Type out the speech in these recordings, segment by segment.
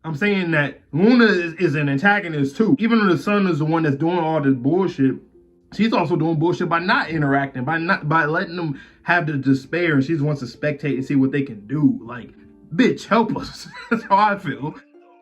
I'm saying that Luna is an antagonist too. Even though the sun is the one that's doing all this bullshit, she's also doing bullshit by not interacting, by letting them have the despair, and she just wants to spectate and see what they can do. Like, bitch, help us. That's how I feel.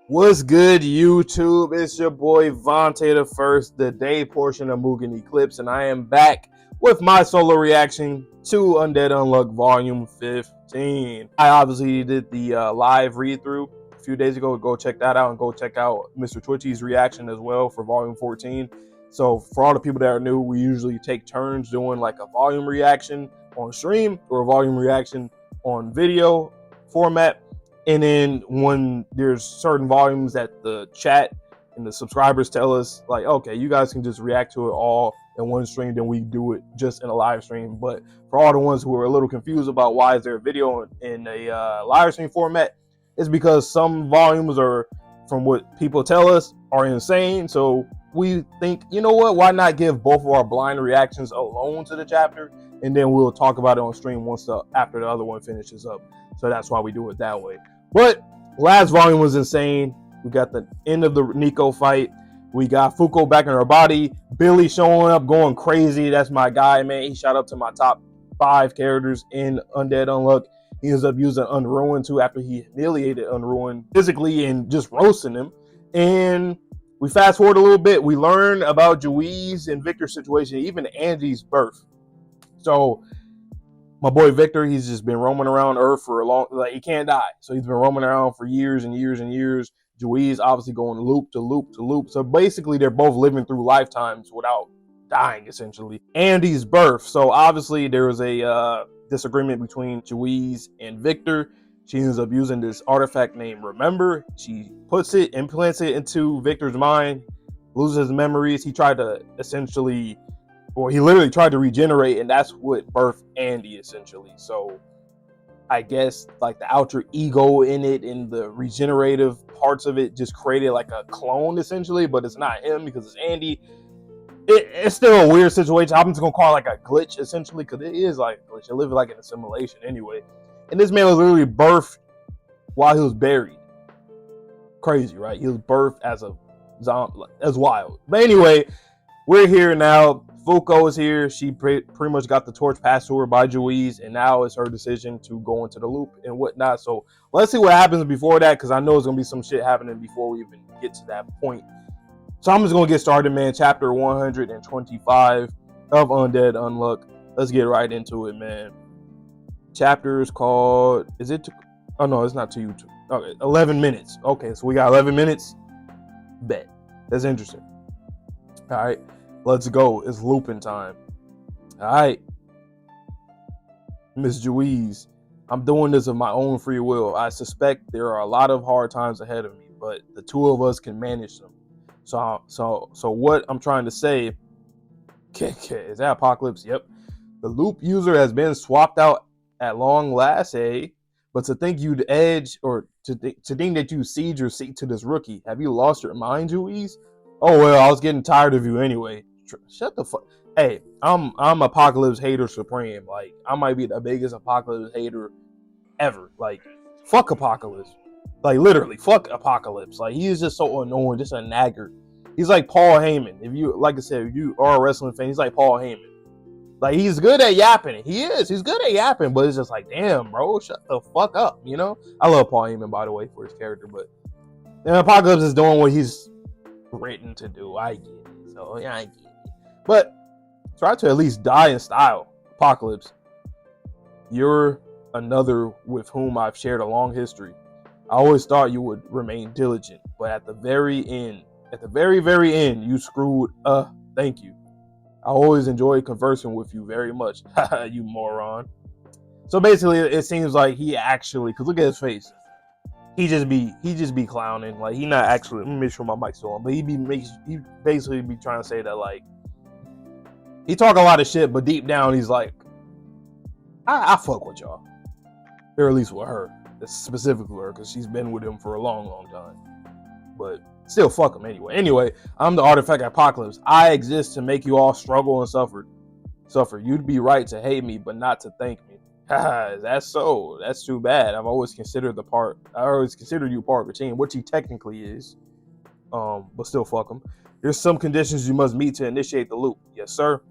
What's good, YouTube? It's your boy Vontae the First, the day portion of Mugen Eclipse, and I am back with my solo reaction to Undead Unluck Volume 15. I obviously did the live read-through a few days ago. Go check that out, and go check out Mr. Twitchy's reaction as well for Volume 14. So for all the people that are new, we usually take turns doing like a volume reaction on stream or a volume reaction on video format. And then when there's certain volumes that the chat and the subscribers tell us, like, okay, you guys can just react to it all in one stream, then we do it just in a live stream. But for all the ones who are a little confused about why is there a video in a live stream format, it's because some volumes are, from what people tell us, are insane. So we think, you know what, why not give both of our blind reactions alone to the chapter, and then we'll talk about it on stream once after the other one finishes up. So that's why we do it that way. But last volume was insane. We got the end of the Nico fight. We got Fuko back in her body. Billy showing up, going crazy. That's my guy, man. He shot up to my top 5 characters in Undead Unluck. He ends up using Unruined too after he humiliated Unruined physically and just roasting him. And we fast forward a little bit. We learn about Juiz and Victor's situation, even Angie's birth. So my boy Victor, he's just been roaming around Earth for a long, like, he can't die. So he's been roaming around for years and years and years. Juiz obviously going loop to loop to loop. So basically they're both living through lifetimes without dying, essentially. Andy's birth. So obviously there was a disagreement between Juiz and Victor. She ends up using this artifact named Remember. She puts it, implants it into Victor's mind, loses his memories. He tried to essentially, or he literally tried to regenerate, and that's what birthed Andy, essentially. So I guess like the outer ego in it and the regenerative parts of it just created like a clone, essentially, but it's not him because it's Andy. It's still a weird situation. I'm just gonna call it like a glitch, essentially, because it is like a glitch. It lives like in a simulation anyway. And this man was literally birthed while he was buried. Crazy, right? He was birthed as a zombie. That's wild. But anyway, we're here now. Fuko is here. She pretty much got the torch passed to her by Juiz, and now it's her decision to go into the loop and whatnot. So let's see what happens before that, because I know there's going to be some shit happening before we even get to that point. So I'm just going to get started, man. Chapter 125 of Undead Unluck. Let's get right into it, man. Chapter is called, is it, oh no, it's not to YouTube. Okay, 11 minutes. Okay, so we got 11 minutes. Bet. That's interesting. All right. Let's go. It's looping time. All right. Miss Juiz, I'm doing this of my own free will. I suspect there are a lot of hard times ahead of me, but the two of us can manage them. So what I'm trying to say, is that Apocalypse? Yep. The loop user has been swapped out at long last, eh? But to think you'd edge, or to think that you cede your seat to this rookie, have you lost your mind, Juiz? Oh well, I was getting tired of you anyway. Shut the fuck. Hey, I'm Apocalypse hater supreme. Like, I might be the biggest Apocalypse hater ever. Like, fuck Apocalypse. Like, literally, fuck Apocalypse. Like, he is just so annoying, just a nagger. He's like Paul Heyman. If you, like I said, if you are a wrestling fan, he's like Paul Heyman. Like, he's good at yapping. He is. He's good at yapping, but it's just like, damn, bro, shut the fuck up, you know? I love Paul Heyman, by the way, for his character, but Apocalypse is doing what he's written to do. I get it. So, yeah, I get it. But try to at least die in style, Apocalypse. You're another with whom I've shared a long history. I always thought you would remain diligent, but at the very end, very end, you screwed. Thank you. I always enjoyed conversing with you very much. You moron. So basically, it seems like he actually, because look at his face. He just be clowning. Like, he not actually, let me make sure my mic's still on, but he basically be trying to say that, like, he talk a lot of shit, but deep down he's like, I fuck with y'all. Or at least with her. Specifically her, because she's been with him for a long, long time. But still fuck him anyway. Anyway, I'm the artifact Apocalypse. I exist to make you all struggle and suffer. You'd be right to hate me, but not to thank me. That's so. That's too bad. I always considered you part of the team, which he technically is. But still, fuck him. There's some conditions you must meet to initiate the loop. Yes, sir.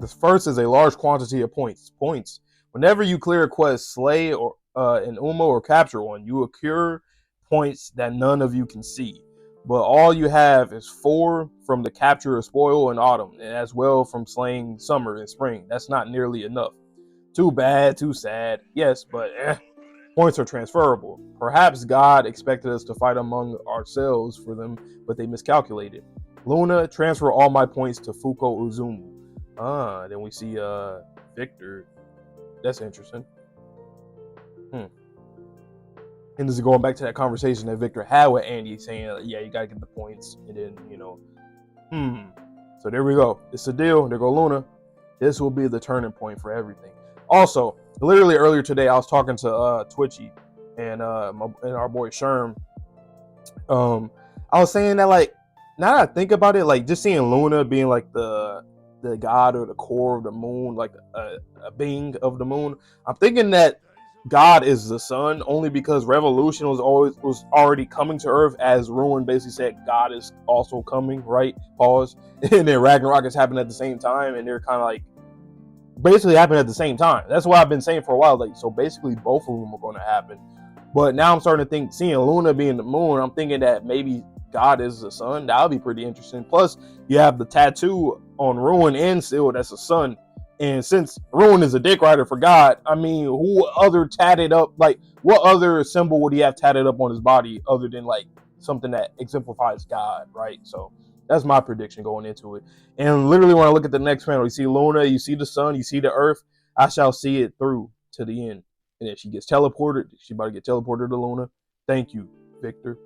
The first is a large quantity of points. Points. Whenever you clear a quest, slay or an Uma or capture one, you accrue points that none of you can see. But all you have is 4 from the capture of spoil in autumn, and as well from slaying summer and spring. That's not nearly enough. Too bad, too sad. Yes, but points are transferable. Perhaps God expected us to fight among ourselves for them, but they miscalculated. Luna, transfer all my points to Fuko Uzumu. Then we see Victor. That's interesting. And this is going back to that conversation that Victor had with Andy, saying, yeah, you gotta get the points. And then, So there we go. It's a deal. There go Luna. This will be the turning point for everything. Also, literally earlier today, I was talking to Twitchy and our boy Sherm. I was saying that, like, now that I think about it, like, just seeing Luna being like the god or the core of the moon, like a being of the moon, I'm thinking that God is the sun, only because Revolution was already coming to Earth, as Ruin basically said God is also coming, right? Pause. And then Ragnarok is happening at the same time, and they're kind of like basically happening at the same time. That's what I've been saying for a while. Like, so basically both of them are going to happen. But now I'm starting to think, seeing Luna being the moon, I'm thinking that maybe God is the sun. That would be pretty interesting. Plus, you have the tattoo on Ruin and Seal that's a sun. And since Ruin is a dick rider for God, I mean, who other tatted up, like, what other symbol would he have tatted up on his body other than, like, something that exemplifies God, right? So that's my prediction going into it. And literally, when I look at the next panel, you see Luna, you see the sun, you see the earth. I shall see it through to the end. And if she gets teleported, she about to get teleported to Luna. Thank you, Victor.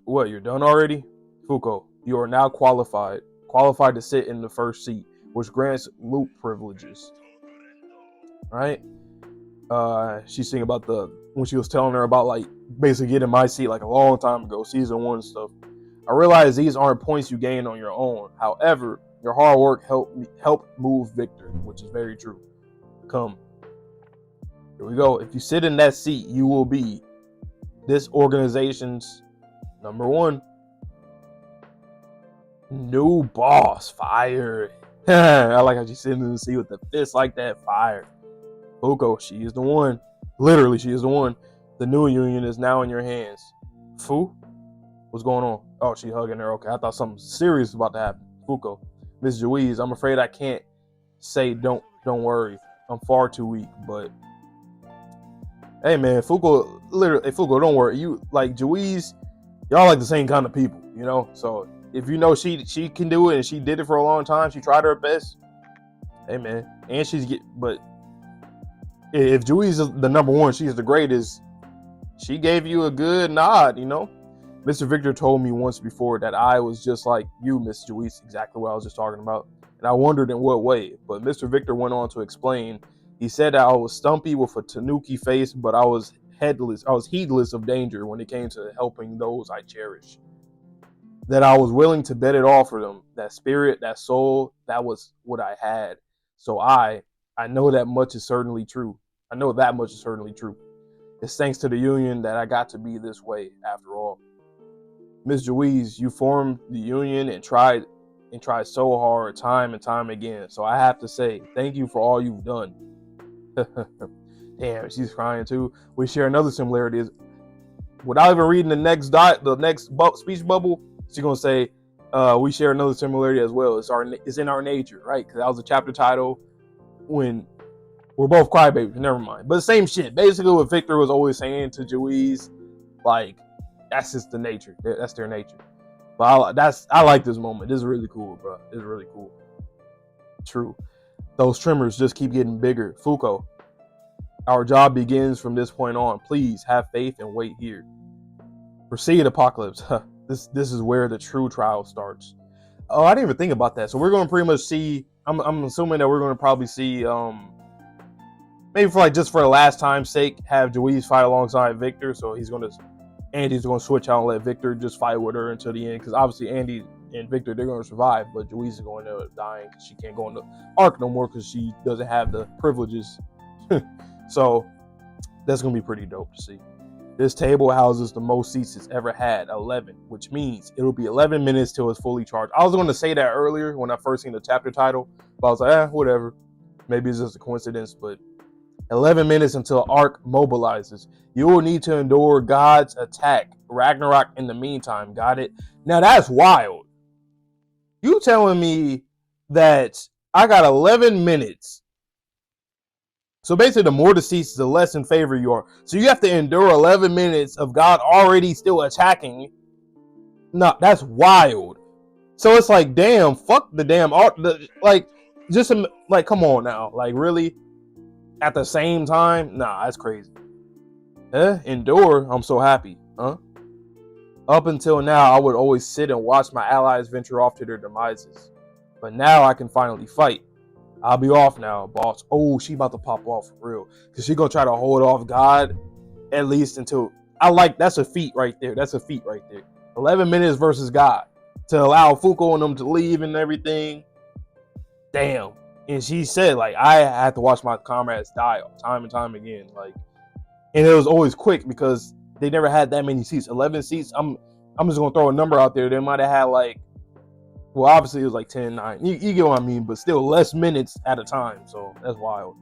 What, you're done already? Fuko, you are now qualified to sit in the first seat, which grants loop privileges. Right? She's thinking about when she was telling her about, like, basically getting my seat like a long time ago, season 1 stuff. I realize these aren't points you gain on your own. However, your hard work helped move Victor, which is very true. Come. Here we go. If you sit in that seat, you will be this organization's number 1 new boss. Fired. I like how she's sitting in the seat with the fist like that. Fired. Fuko, she is the one. Literally, she is the one. The new union is now in your hands. Fu? What's going on? Oh, she hugging her. Okay, I thought something serious was about to happen. Fuko. Miss Juiz, I'm afraid I can't say don't worry. I'm far too weak, but hey man, Fuko, literally, hey, Fuko, don't worry. You, like, Juiz, y'all like the same kind of people, you know? So if you know she can do it and she did it for a long time, she tried her best. Hey man, and but if Juiz is the number 1, she's the greatest. She gave you a good nod, you know? Mr. Victor told me once before that I was just like you, Miss Juiz, exactly what I was just talking about. And I wondered in what way. But Mr. Victor went on to explain. He said that I was stumpy with a tanuki face, but I was heedless of danger when it came to helping those I cherish. That I was willing to bet it all for them. That spirit, that soul, that was what I had. So I know that much is certainly true. I know that much is certainly true. It's thanks to the union that I got to be this way after all. Miss Juiz, you formed the union and tried so hard time and time again. So I have to say, thank you for all you've done. Damn, she's crying too. We share another similarity. Without even reading the next speech bubble, she's gonna say, we share another similarity as well. It's in our nature, right? Because that was a chapter title when we're both crybabies. Never mind, but same shit. Basically, what Victor was always saying to Juiz, like, that's just the nature. That's their nature. But I like this moment. This is really cool, bro. This is really cool. True. Those tremors just keep getting bigger. Fuko, our job begins from this point on. Please have faith and wait here. Proceed, Apocalypse. This is where the true trial starts. Oh, I didn't even think about that. So we're going to pretty much see. I'm assuming that we're going to probably see. Maybe for the last time's sake, have Juiz fight alongside Victor. So Andy's going to switch out and let Victor just fight with her until the end. Because obviously Andy and Victor, they're going to survive, but Louise is going to die because she can't go in the arc no more because she doesn't have the privileges. So that's going to be pretty dope to see. This table houses the most seats it's ever had, 11, which means it'll be 11 minutes till it's fully charged. I was going to say that earlier when I first seen the chapter title, but I was like, whatever. Maybe it's just a coincidence, but 11 minutes until Arc mobilizes. You will need to endure God's attack, Ragnarok, in the meantime. Got it? Now that's wild. You telling me that I got 11 minutes. So basically, the more the seats, the less in favor you are. So you have to endure 11 minutes of God already still attacking. No, that's wild. So it's like, damn, fuck the damn art. Like, just like, come on now. Like, really? At the same time? Nah, that's crazy. Endure? I'm so happy. Huh? Up until now, I would always sit and watch my allies venture off to their demises. But now I can finally fight. I'll be off now, boss. Oh, she about to pop off for real. Because she going to try to hold off God at least until... that's a feat right there. That's a feat right there. 11 minutes versus God. To allow Fuko and them to leave and everything. Damn. And she said, like, I had to watch my comrades die time and time again. Like, and it was always quick because they never had that many seats. 11 seats. I'm just going to throw a number out there. They might have had like... Well, obviously it was like 10-9. You get what I mean, but still less minutes at a time. So that's wild.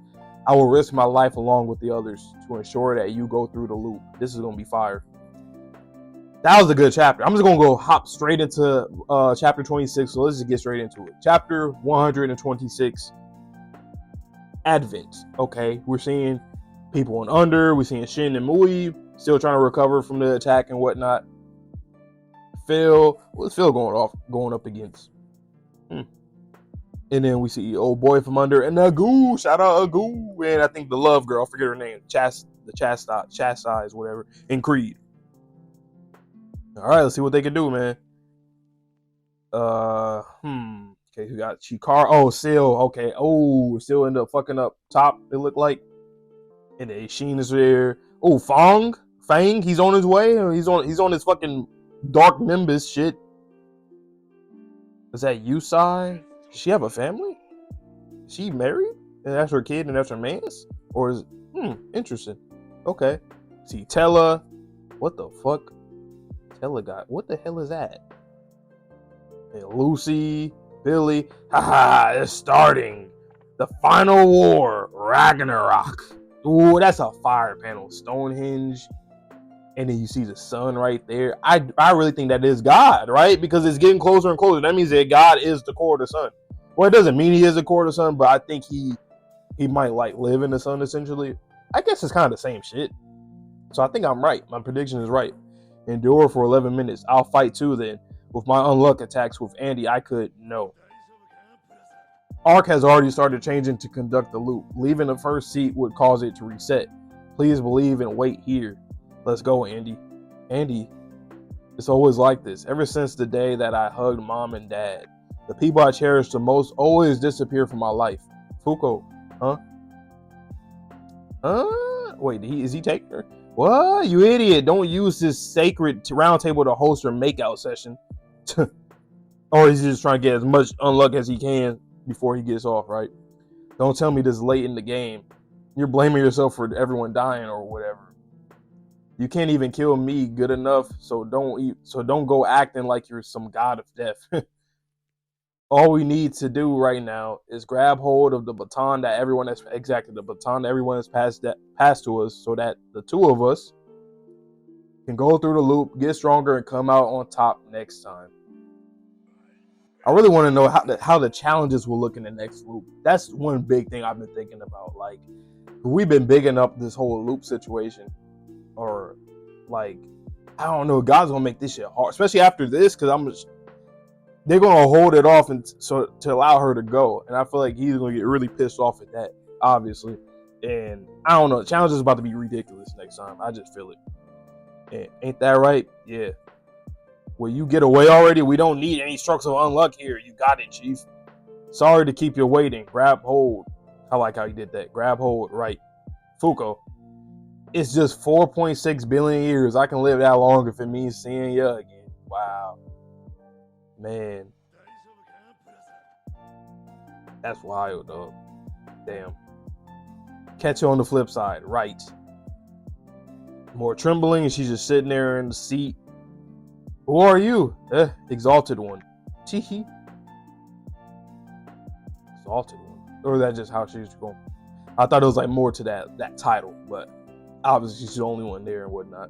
I will risk my life along with the others to ensure that you go through the loop. This is going to be fire. That was a good chapter. I'm just going to hop straight into chapter 26. So let's just get straight into it. Chapter 126, Advent. Okay, we're seeing people in Under. We're seeing Shin and Mui still trying to recover from the attack and whatnot. What's Phil going up against? And then we see old boy from Under and Agoo. Shout out Agoo. And I think the love girl, I forget her name. Chastise, whatever. And Creed. All right, let's see what they can do, man. Okay, who got Chikara? Oh, Seal. Okay. Oh, Seal ended up fucking up top, it looked like. And then Sheen is there. Oh, Fang, he's on his way. He's on his fucking Dark Nimbus shit. Is that Yusai? Does she have a family? Is she married? And that's her kid and that's her man's? Or is interesting. Okay. See Tella. What the fuck? Tella got what the hell is that? And Lucy, Billy. Haha, it's starting. The final war, Ragnarok. Ooh, that's a fire panel. Stonehenge. And then you see the sun right there. I really think that is God, right? Because it's getting closer and closer. That means that God is the core of the sun. Well, it doesn't mean he is the core of the sun, but I think he might like live in the sun essentially. I guess it's kind of the same shit. So I think I'm right. My prediction is right. Endure for 11 minutes. I'll fight too then. With my unluck attacks with Andy, I could no. Arc has already started changing to conduct the loop. Leaving the first seat would cause it to reset. Please believe and wait here. Let's go, Andy. Andy, it's always like this. Ever since the day that I hugged mom and dad, the people I cherish the most always disappear from my life. Fuko, huh? Wait, is he taking her? What? You idiot. Don't use this sacred round table to host your makeout session. Or he's just trying to get as much unluck as he can before he gets off, right? Don't tell me this late in the game. You're blaming yourself for everyone dying or whatever. You can't even kill me good enough, so don't go acting like you're some god of death. All we need to do right now is grab hold of the baton that everyone has passed to us, so that the two of us can go through the loop, get stronger, and come out on top next time. I really want to know how the challenges will look in the next loop. That's one big thing I've been thinking about. Like, we've been bigging up this whole loop situation. Or like, I don't know, God's gonna make this shit hard, especially after this, because they're gonna hold it off and so to allow her to go, and I feel like he's gonna get really pissed off at that, obviously. And I don't know, the challenge is about to be ridiculous next time. I just feel it. And ain't that right? Yeah. Well, you get away already. We don't need any strokes of unluck here. You got it, Chief. Sorry to keep you waiting. Grab hold. I like how you did that. Grab hold. Right. Fuko. It's just 4.6 billion years. I can live that long if it means seeing you again. Wow. Man, that's wild, dog. Damn. Catch you on the flip side, right? More trembling, and she's just sitting there in the seat. Who are you? Exalted one. Teehee. Exalted one. Or is that just how she's going? I thought it was like more to that title, but obviously she's the only one there and whatnot.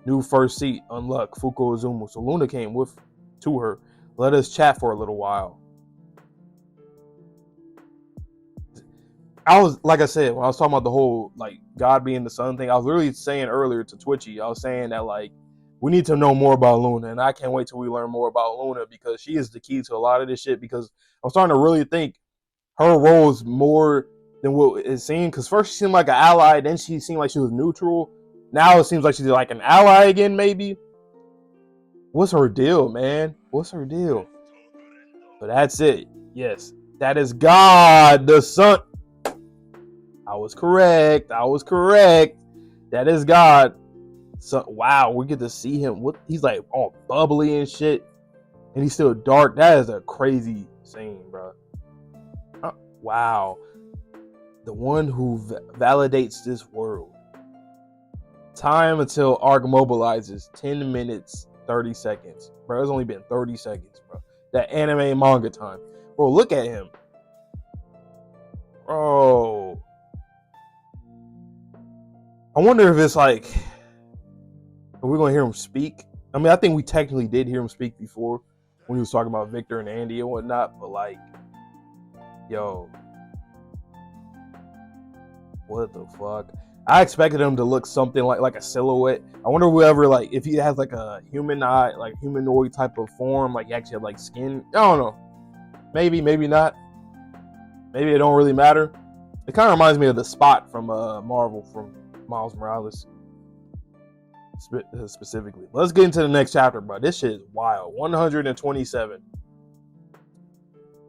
New first seat, Unluck, Fuko Izumu. So Luna came to her. Let us chat for a little while. I was, like I said, when I was talking about the whole like God being the sun thing, I was literally saying earlier to Twitchy, I was saying that like we need to know more about Luna, and I can't wait till we learn more about Luna because she is the key to a lot of this shit. Because I'm starting to really think her role is more than what it seemed. Because first she seemed like an ally, then she seemed like she was neutral. Now it seems like she's like an ally again, maybe. What's her deal, man? What's her deal? But that's it. Yes, that is God, the sun. I was correct. That is God. So wow, we get to see him. He's like all bubbly and shit, and he's still dark. That is a crazy scene, bro. Wow, the one who validates this world. Time until Arc mobilizes 10 minutes 30 seconds, bro. It's only been 30 seconds, bro. That anime manga time, bro. Look at him, bro. I wonder if it's like, are we gonna hear him speak? I mean, I think we technically did hear him speak before when he was talking about Victor and Andy and whatnot, but like, yo, what the fuck? I expected him to look something like a silhouette. I wonder whoever, like, if he has like a humanoid, like humanoid type of form, like he actually have like skin. I don't know. Maybe, maybe not. Maybe it don't really matter. It kind of reminds me of the Spot from Marvel, from Miles Morales. Specifically. Let's get into the next chapter, bro. This shit is wild. 127.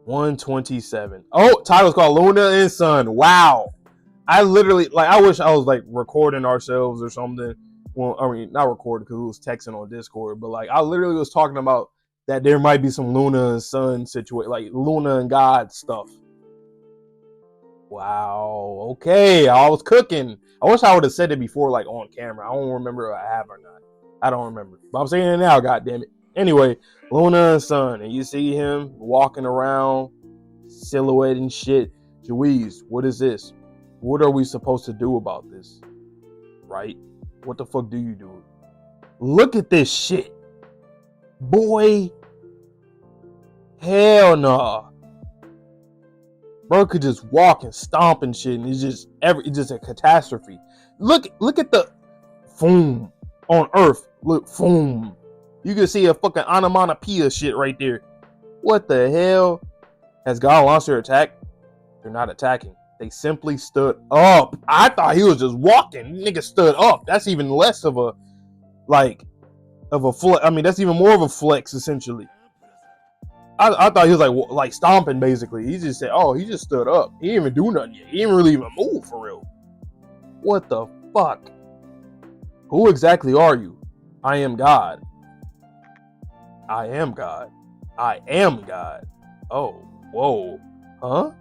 127. Oh, title's called Luna and Sun. Wow. I literally, like, I wish I was like recording ourselves or something. Well, I mean, not recording because we was texting on Discord, but like I literally was talking about that there might be some Luna and Sun situation, like Luna and God stuff. Wow. Okay. I was cooking. I wish I would have said it before, like on camera. I don't remember if I have or not. I don't remember. But I'm saying it now, goddammit. Anyway, Luna and Sun. And you see him walking around, silhouette and shit. Juiz, what is this? What are we supposed to do about this? Right? What the fuck do you do? Look at this shit. Boy. Hell no. Bro could just walk and stomp and shit, and it's just a catastrophe. Look at the foam on Earth. Look, foam. You can see a fucking onomatopoeia shit right there. What the hell? Has God launched their attack? They're not attacking. They simply stood up. I thought he was just walking. Nigga stood up. That's even less of a flex. I mean, that's even more of a flex, essentially. I thought he was like stomping, basically. He just said, oh, he just stood up. He didn't even do nothing yet. He didn't really even move, for real. What the fuck? Who exactly are you? I am God. I am God. I am God. Oh, whoa. Huh?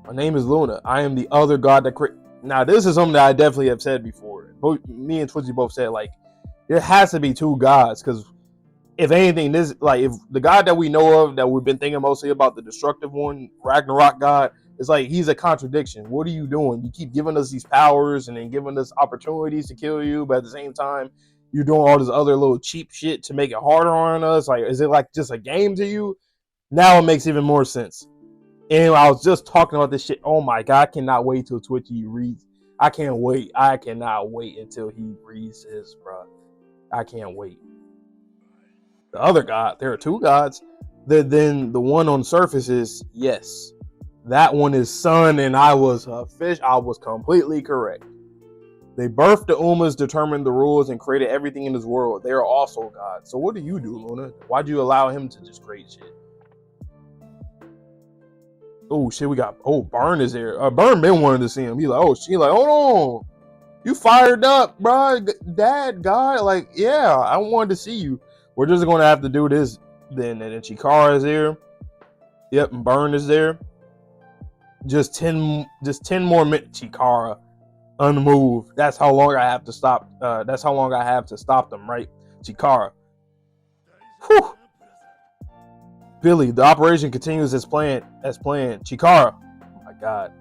My name is Luna. I am the other God that created. Now, this is something that I definitely have said before. Me and Twitchy both said, like, there has to be two gods, because if anything, this, like, if the God that we know of, that we've been thinking mostly about, the destructive one, Ragnarok God, it's like he's a contradiction. What are you doing? You keep giving us these powers and then giving us opportunities to kill you, but at the same time, you're doing all this other little cheap shit to make it harder on us. Like, is it like just a game to you? Now it makes even more sense. And I was just talking about this shit. Oh my God, I cannot wait till Twitchy reads. I can't wait. I cannot wait until he reads his, bro. I can't wait. The other God, there are two gods. Then the one on the surface is, yes, that one is Sun, and I was a fish. I was completely correct. They birthed the Umas, determined the rules, and created everything in this world. They are also gods. So what do you do, Luna? Why'd you allow him to just create shit? Oh shit, we got, oh, Burn is there. Burn been wanting to see him. He's like, oh, she like, hold on. You fired up, bro. Dad, God, like, yeah, I wanted to see you. We're just going to have to do this then Chikara is there. Yep, and Burn is there. Just 10 more minutes. Chikara unmoved. That's how long I have to stop. That's how long I have to stop them, right? Chikara. Whew. Billy, the operation continues as planned. Chikara. Oh my god.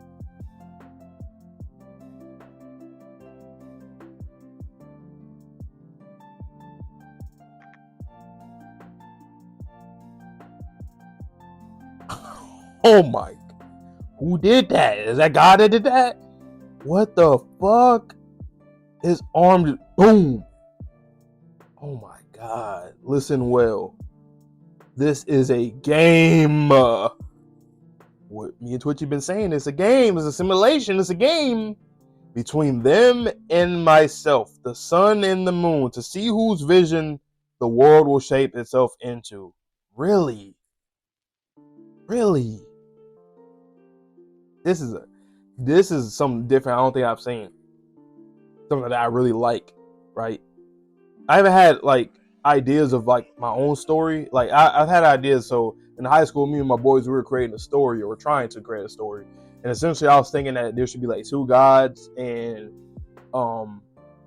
Oh my. Who did that? Is that God that did that? What the fuck? His arm just, boom. Oh my god. Listen well. This is a game. What me and Twitchy been saying, it's a game. It's a simulation. It's a game between them and myself, the sun and the moon, to see whose vision the world will shape itself into. Really? This is something different. I don't think I've seen something that I really like. Right? I haven't had like ideas of like my own story. Like I've had ideas. So in high school, me and my boys, we were creating a story, or trying to create a story. And essentially, I was thinking that there should be like 2 gods and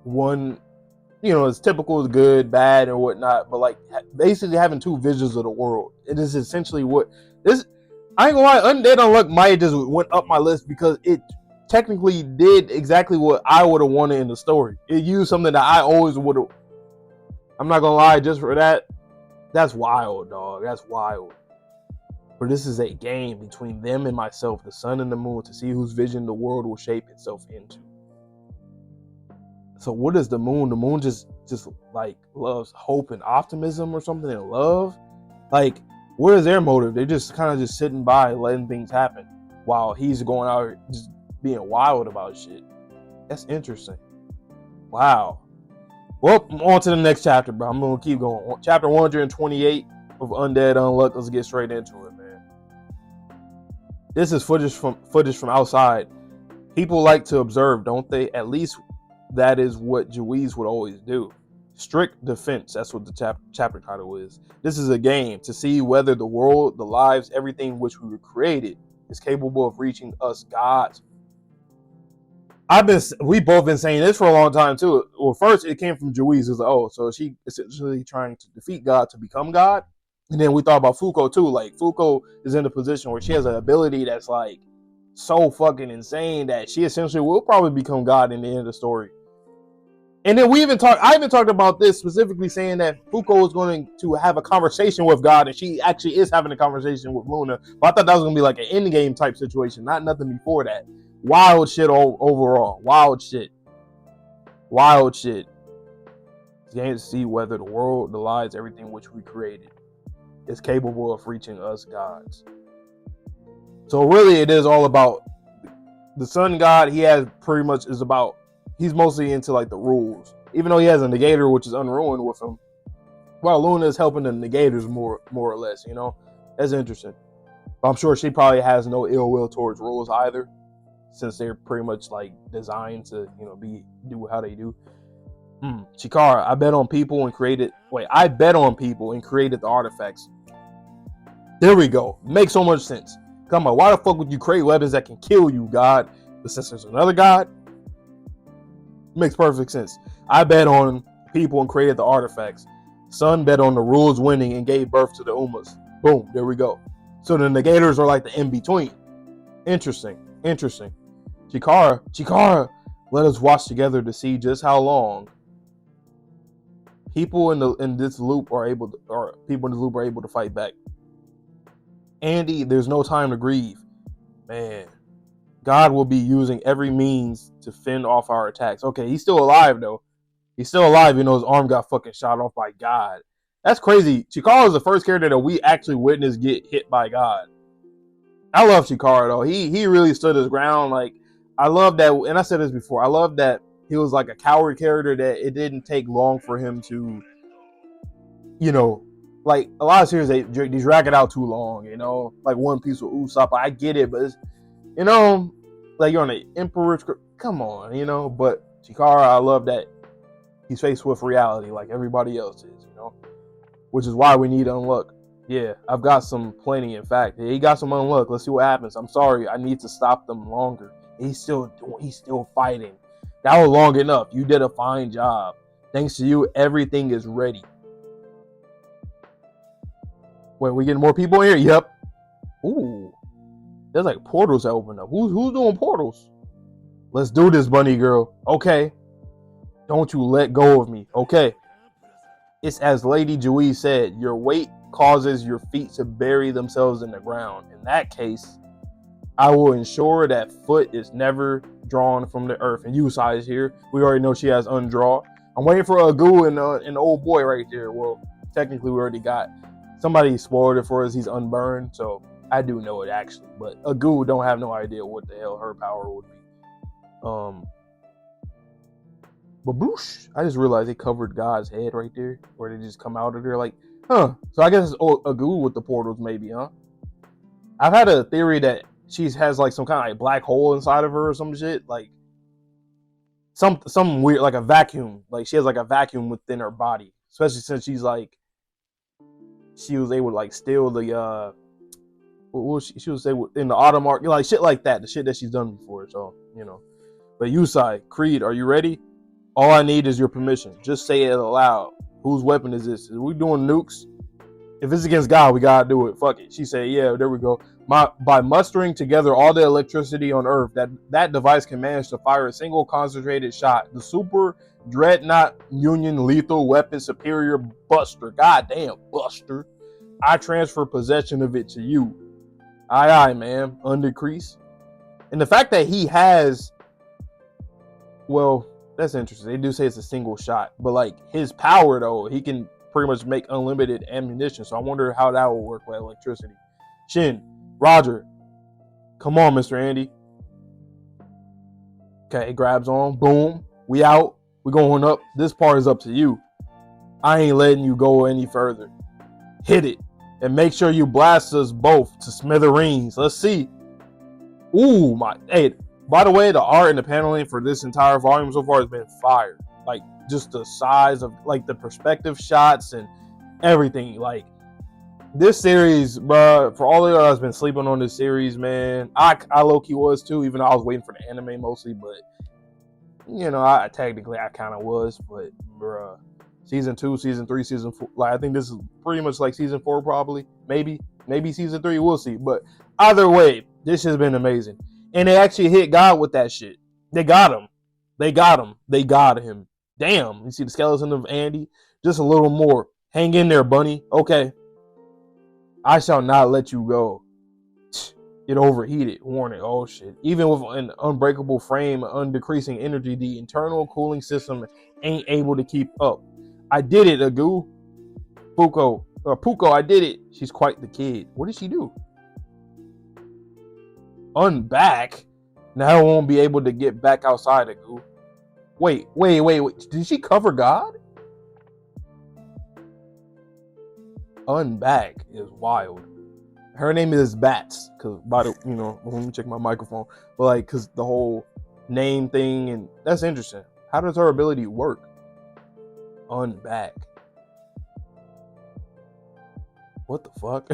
one, it's typical, is good, bad, and whatnot. But like basically having 2 visions of the world. It is essentially what this. I ain't gonna lie, Undead Unluck might have just went up my list because it technically did exactly what I would have wanted in the story. It used something that I always would have. I'm not gonna lie, just for that, that's wild, dog. That's wild. But this is a game between them and myself, the sun and the moon, to see whose vision the world will shape itself into. So what is the moon? The moon just like loves hope and optimism or something, and love. Like, what is their motive? They're just kind of just sitting by, letting things happen, while he's going out just being wild about shit. That's interesting. Wow. Well, on to the next chapter, bro. I'm gonna keep going. Chapter 128 of Undead Unluck. Let's get straight into it, man. This is footage from outside. People like to observe, don't they? At least that is what Juiz would always do. Strict defense. That's what the chapter title is. This is a game to see whether the world, the lives, everything which we were created is capable of reaching us gods. We both been saying this for a long time too. Well, first it came from Juiz. It was like, oh, so she essentially trying to defeat God to become God. And then we thought about Fuko too. Like, Fuko is in a position where she has an ability that's like so fucking insane that she essentially will probably become God in the end of the story. And then I even talked about this specifically, saying that Fuko is going to have a conversation with God, and she actually is having a conversation with Luna. But I thought that was going to be like an endgame type situation, not nothing before that. Wild shit overall. Wild shit. Game to see whether the world, the lives, everything which we created is capable of reaching us gods. So really it is all about the sun god. He's mostly into like the rules, even though he has a negator which is unruined with him, while Luna is helping the negators more or less. That's interesting. But I'm sure she probably has no ill will towards rules either, since they're pretty much like designed to do how they do. Chikara, I bet on people and created the artifacts. There we go. Makes so much sense. Come on, why the fuck would you create weapons that can kill you, God? But since there's another God, makes perfect sense. I bet on people and created the artifacts. Sun bet on the rules winning and gave birth to the Umas. Boom, there we go. So the negators are like the in-between. Interesting. Chikara, let us watch together to see just how long people in this loop are able to fight back. Andy, there's no time to grieve. Man, God will be using every means to fend off our attacks. Okay, he's still alive though. He's still alive, his arm got fucking shot off by God. That's crazy. Chikara is the first character that we actually witnessed get hit by God. I love Chikara though. He really stood his ground. Like, I love that, and I said this before, I love that he was like a coward character, that it didn't take long for him to, like a lot of series, they drag it out too long, like One Piece with Usopp. I get it, but it's, like you're on the Emperor's, come on, but Chikara, I love that he's faced with reality like everybody else is, which is why we need Unluck. Yeah, I've got some plenty. In fact, he got some unluck. Let's see what happens. I'm sorry, I need to stop them longer. He's still fighting. That was long enough. You did a fine job. Thanks to you, everything is ready. Wait, we getting more people in here? Yep. Ooh, there's like portals that open up. Who's doing portals? Let's do this, bunny girl. Okay. Don't you let go of me. Okay. It's as Lady Jui said, your weight causes your feet to bury themselves in the ground. In that case, I will ensure that foot is never drawn from the earth. And Yusai is here. We already know she has undraw. I'm waiting for a goo and an old boy right there. Well, technically we already got somebody spoiled it for us. He's unburned, so I do know it actually. But a goo don't have no idea what the hell her power would be. Baboosh! I just realized they covered God's head right there, or they just come out of there like, huh? So I guess it's a goo with the portals, maybe, huh? I've had a theory that she has like some kind of like black hole inside of her or some shit, like some weird, like a vacuum. Like she has like a vacuum within her body, especially since she was able to like steal the she was able in the auto market, like shit like that, the shit that she's done before. So but Yusai, Creed, are you ready? All I need is your permission. Just say it aloud. Whose weapon is this? Are we doing nukes? If it's against God, we gotta do it. Fuck it. She said, yeah, there we go. By mustering together all the electricity on Earth, that device can manage to fire a single concentrated shot. The Super Dreadnought Union Lethal Weapon Superior Buster. Goddamn, Buster. I transfer possession of it to you. Aye, ma'am. Undecrease. And the fact that he has, well, that's interesting. They do say it's a single shot, but like his power though, he can pretty much make unlimited ammunition. So I wonder how that will work with electricity. Shin, Roger, come on, Mr. Andy. Okay, grabs on. Boom. We out. We going up. This part is up to you. I ain't letting you go any further. Hit it. And make sure you blast us both to smithereens. Let's see. Ooh, hey, by the way, the art and the paneling for this entire volume so far has been fire. Like, just the size of, like, the perspective shots and everything. Like, this series, bruh, for all of y'all that's been sleeping on this series, man, I low-key was too, even though I was waiting for the anime mostly, but, I kind of was, but, bruh, season 2, season 3, season 4, like, I think this is pretty much like season 4 probably, maybe season 3, we'll see, but either way, this has been amazing. And they actually hit God with that shit. They got him. They got him. Damn. You see the skeleton of Andy? Just a little more. Hang in there, bunny. Okay. I shall not let you go. It overheated. Warning. Oh, shit. Even with an unbreakable frame, undecreasing energy, the internal cooling system ain't able to keep up. I did it, Agu. Puko, I did it. She's quite the kid. What did she do? Unback? Now I won't be able to get back outside, Agu. Wait. Did she cover God? Unback is wild. Her name is Bats, cause let me check my microphone. But like, cause the whole name thing, and that's interesting. How does her ability work? Unback. What the fuck?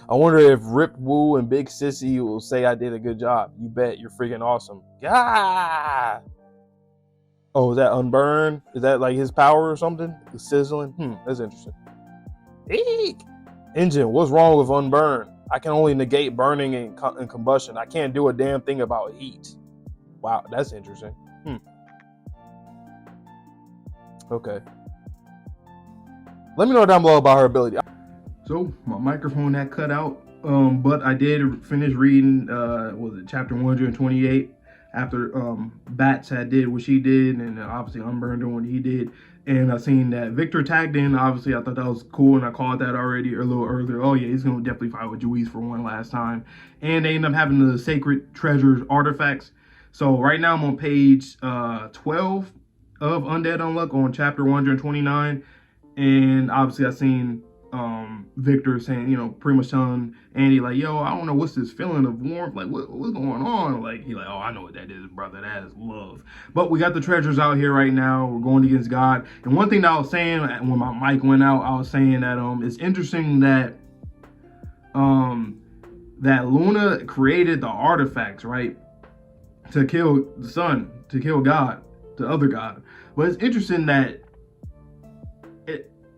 I wonder if Rip Woo and Big Sissy will say I did a good job. You bet. You're freaking awesome. Ah! Oh, is that Unburn? Is that like his power or something? The sizzling? That's interesting. Eek! Engine, what's wrong with Unburn? I can only negate burning and combustion. I can't do a damn thing about heat. Wow, that's interesting. Okay. Let me know down below about her ability. So my microphone that cut out, but I did finish reading. Was it chapter 128? After Bats had did what she did, and obviously Unburned doing what he did, and I seen that Victor tagged in. Obviously, I thought that was cool, and I called that already a little earlier. Oh yeah, he's gonna definitely fight with Juiz for one last time, and they end up having the sacred treasures artifacts. So right now I'm on page 12 of Undead Unluck on chapter 129, and obviously I seen Victor saying, pretty much telling Andy like, yo, I don't know what's this feeling of warmth, like what's going on? Like he like, oh, I know what that is, brother. That is love. But we got the treasures out here right now. We're going against God. And one thing that I was saying when my mic went out, I was saying that it's interesting that that Luna created the artifacts, right? To kill the sun, to kill God, the other God. But it's interesting that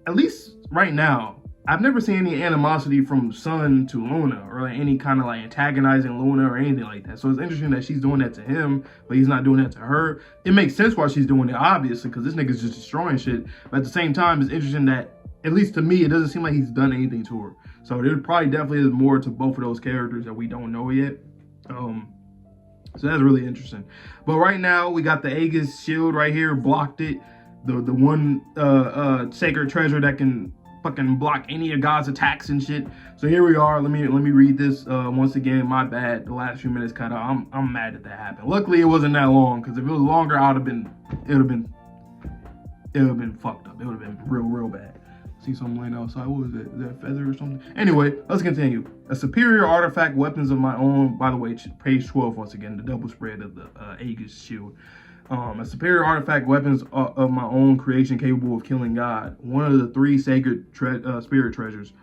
at least right now, I've never seen any animosity from Sun to Luna, or like any kind of like antagonizing Luna or anything like that. So it's interesting that she's doing that to him, but he's not doing that to her. It makes sense why she's doing it, obviously, because this nigga's just destroying shit. But at the same time, it's interesting that, at least to me, it doesn't seem like he's done anything to her. So there probably definitely is more to both of those characters that we don't know yet. So that's really interesting. But right now, we got the Aegis shield right here, blocked it. The one sacred treasure that can fucking block any of God's attacks and shit. So here we are. Let me read this once again. My bad. The last few minutes cut out. I'm mad that happened. Luckily, it wasn't that long, because if it was longer, it would have been fucked up. It would have been real bad. See something laying outside. What was it? Is that a feather or something? Anyway, let's continue. A superior artifact, weapons of my own. By the way, page 12 once again. The double spread of the Aegis shield. A superior artifact, weapons of my own creation, capable of killing God. One of the three sacred spirit treasures,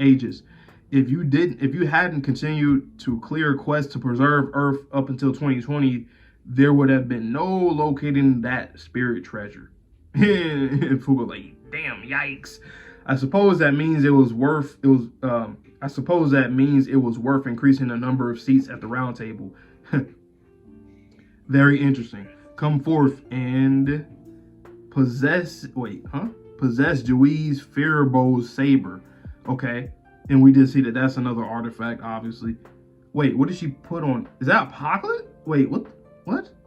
Aegis. If you hadn't continued to clear quests to preserve Earth up until 2020, there would have been no locating that spirit treasure. Fuga like, damn, yikes. I suppose that means it was worth increasing the number of seats at the round table. Very interesting. Come forth and possess Jui's Firbolg's saber. Okay. And we did see that that's another artifact, obviously. Wait, what did she put on? Is that Apocalypse? Wait, what?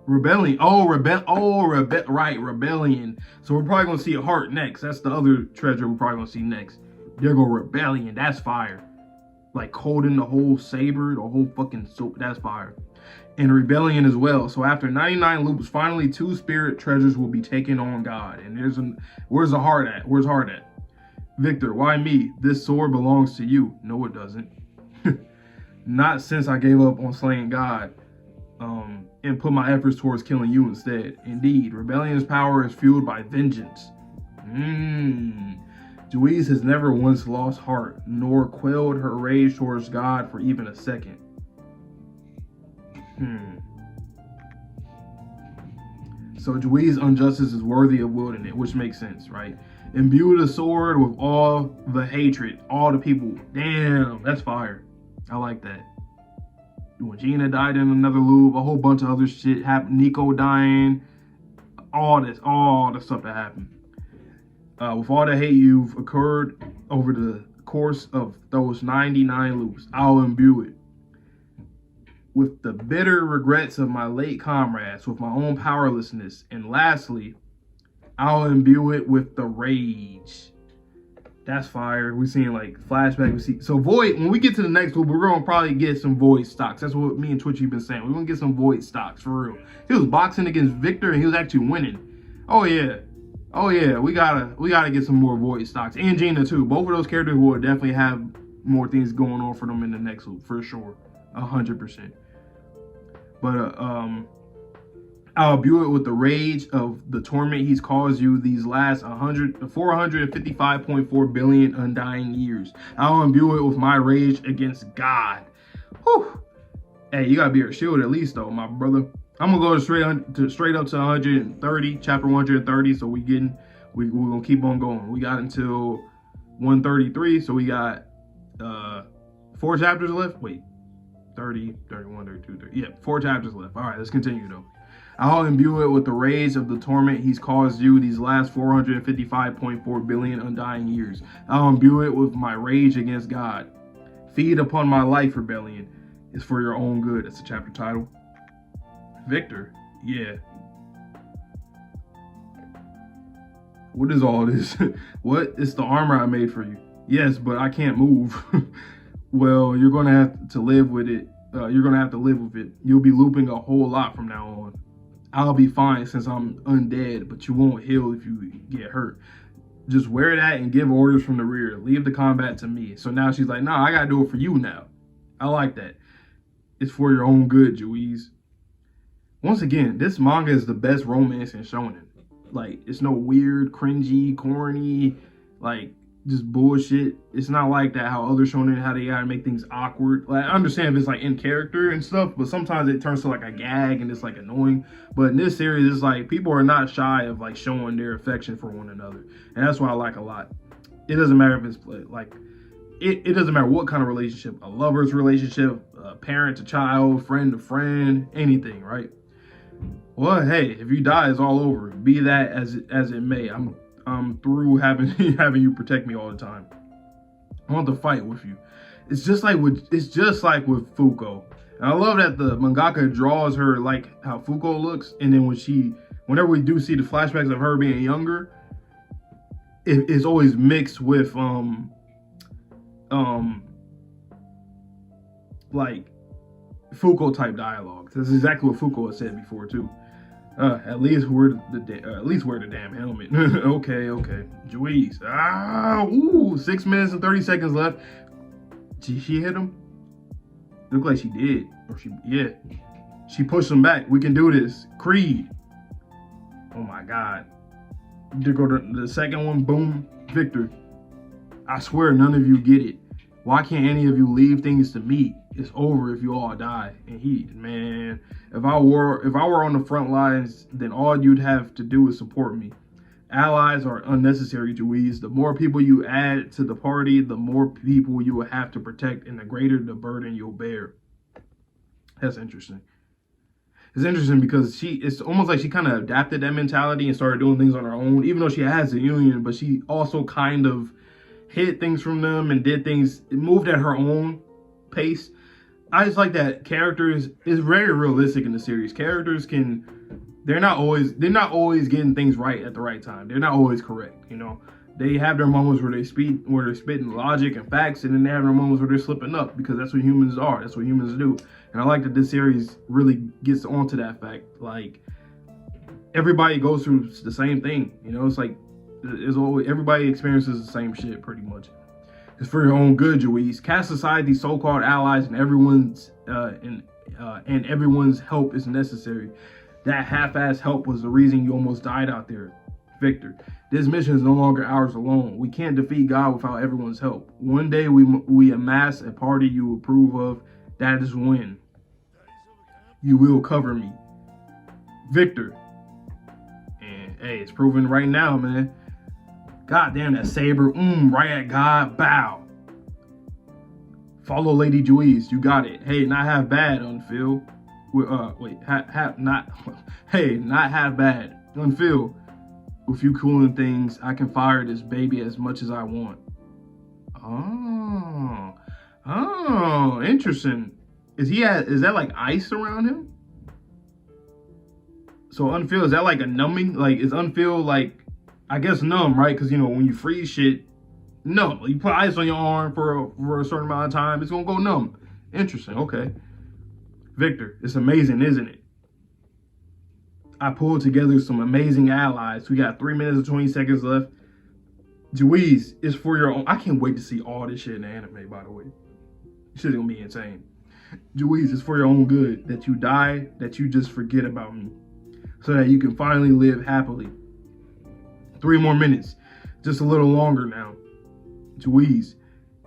Rebellion. Right, Rebellion. So we're probably gonna see a heart next. That's the other treasure we're probably gonna see next. There go Rebellion. That's fire. Like holding the whole saber, the whole fucking soap. That's fire. And Rebellion as well. So after 99 loops, finally 2 spirit treasures will be taken on God. And where's the heart at? Where's heart at? Victor, why me? This sword belongs to you. No, it doesn't. Not since I gave up on slaying God and put my efforts towards killing you instead. Indeed, Rebellion's power is fueled by vengeance. Juiz has never once lost heart, nor quelled her rage towards God for even a second. So Juiz's injustice is worthy of wielding it, which makes sense, right? Imbue the sword with all the hatred, all the people. Damn, that's fire. I like that. When Gina died in another loop, a whole bunch of other shit happened. Nico dying, all the stuff that happened. With all the hate you've occurred over the course of those 99 loops, I'll imbue it with the bitter regrets of my late comrades, with my own powerlessness, and lastly, I'll imbue it with the rage. That's fire. We're seeing like flashback. We see so Void. When we get to the next loop, we're gonna probably get some Void stocks. That's what me and Twitchy have been saying. We're gonna get some Void stocks for real. He was boxing against Victor and he was actually winning. Oh yeah. We gotta get some more Void stocks, and Gina too. Both of those characters will definitely have more things going on for them in the next loop for sure, 100%. But I'll imbue it with the rage of the torment he's caused you these last 455.4 billion undying years. I'll imbue it with my rage against God. Whew. Hey, you gotta be our shield at least though, my brother. I'm gonna go straight up to 130, chapter 130. So we're gonna keep on going. We got until 133, so we got 4 chapters left. Wait, 30, 31, 32, 30. Yeah, 4 chapters left. All right, let's continue though. I'll imbue it with the rage of the torment he's caused you these last 455.4 billion undying years. I'll imbue it with my rage against God. Feed upon my life, rebellion. It's for your own good. That's the chapter title. Victor, yeah. What is all this? What? It's the armor I made for you. Yes, but I can't move. Well, you're gonna have to live with it. You're gonna have to live with it. You'll be looping a whole lot from now on. I'll be fine since I'm undead, but you won't heal if you get hurt. Just wear that and give orders from the rear. Leave the combat to me. So now she's like, nah, I gotta do it for you now. I like that. It's for your own good, Juiz. Once again, this manga is the best romance in shonen. Like, it's no weird, cringy, corny. Like, just bullshit. It's not like that how other shonen, how they gotta make things awkward. Like I understand if it's like in character and stuff, but sometimes it turns to like a gag and it's like annoying. But in this series, it's like people are not shy of like showing their affection for one another, and that's what I like a lot. It doesn't matter if it's like it doesn't matter what kind of relationship, a lover's relationship, a parent to child, friend to friend, anything, right? Well, hey, if you die, it's all over. Be that as it may. I'm through having having you protect me all the time. I want to fight with you. It's just like with Fuko. And I love that the mangaka draws her like how Fuko looks, and then whenever we do see the flashbacks of her being younger, it's always mixed with like Fuko type dialogue. That's exactly what Fuko has said before too. At least wear the damn helmet. okay. Juiz. 6 minutes and 30 seconds left. She hit him? Looked like she did. She pushed him back. We can do this. Creed. Oh my God. To go to the second one, boom, Victor. I swear none of you get it. Why can't any of you leave things to me? It's over if you all die. And man, if I were on the front lines, then all you'd have to do is support me. Allies are unnecessary, Juiz. The more people you add to the party, the more people you will have to protect, and the greater the burden you'll bear. That's interesting. It's interesting because it's almost like she kind of adapted that mentality and started doing things on her own, even though she has a union, but she also kind of hid things from them and did things, moved at her own pace. I just like that characters is very realistic in the series. Characters they're not always getting things right at the right time. They're not always correct, you know. They have their moments where they're spitting logic and facts, and then they have their moments where they're slipping up, because that's what humans are. That's what humans do. And I like that this series really gets onto that fact. Like, everybody goes through the same thing, you know. It's like everybody experiences the same shit pretty much. It's for your own good, Juiz. Cast aside these so-called allies, and everyone's help is necessary. That half-ass help was the reason you almost died out there, Victor. This mission is no longer ours alone. We can't defeat God without everyone's help. One day we amass a party you approve of. That is when you will cover me, Victor. And hey, it's proven right now, man. God damn, that saber, right at God, bow. Follow Lady Juiz, you got it. Hey, not half bad, Unfil. Not half bad. Unfil. With you cooling things, I can fire this baby as much as I want. Oh, interesting. Is that like ice around him? So Unfil, is that like a numbing? Like, is Unfil like, I guess numb, right? Because, you know, when you freeze shit, numb. You put ice on your arm for a certain amount of time, it's going to go numb. Interesting, okay. Victor, it's amazing, isn't it? I pulled together some amazing allies. We got 3 minutes and 20 seconds left. Juiz, it's for your own. I can't wait to see all this shit in the anime, by the way. This shit's going to be insane. Juiz, it's for your own good that you die, that you just forget about me, so that you can finally live happily. 3 more minutes, just a little longer now. Juiz,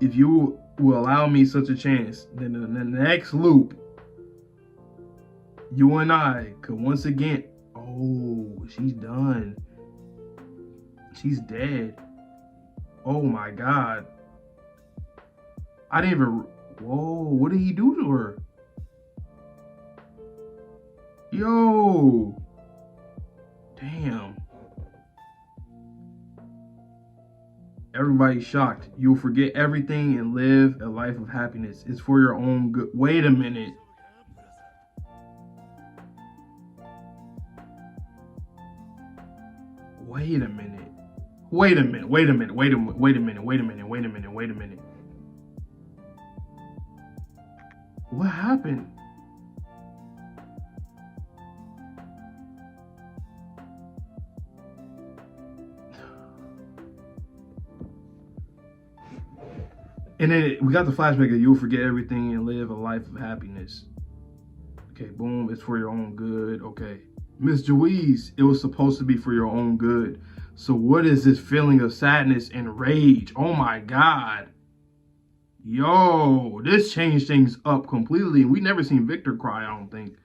if you will allow me such a chance, then in the next loop, you and I could once again. Oh, she's done. She's dead. Oh my God. I didn't even. Whoa, what did he do to her? Yo. Damn. Everybody's shocked. You'll forget everything and live a life of happiness. It's for your own good. Wait a minute. Wait a minute. Wait a minute. Wait a minute. Wait a minute. Wait a minute. Wait a minute. Wait a minute. Wait a minute. What happened? And then we got the flashback of you'll forget everything and live a life of happiness. Okay, boom, it's for your own good. Okay. Miss Juiz, it was supposed to be for your own good. So what is this feeling of sadness and rage? Oh my God. Yo, this changed things up completely. We never seen Victor cry, I don't think.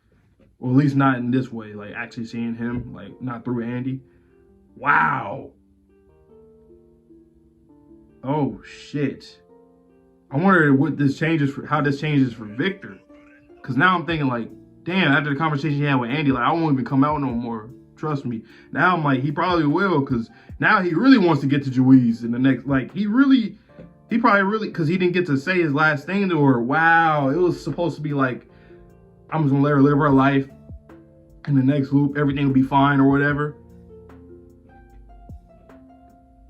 Or at least not in this way, like actually seeing him, like not through Andy. Wow. Oh shit. I wonder what this changes for, how this changes for Victor. Cause now I'm thinking like, damn, after the conversation he had with Andy, like I won't even come out no more. Trust me. Now I'm like, he probably will, cause now he really wants to get to Juiz in the next, like he probably really, cause he didn't get to say his last thing to her. Wow, it was supposed to be like, I'm just gonna let her live her life. In the next loop, everything will be fine or whatever.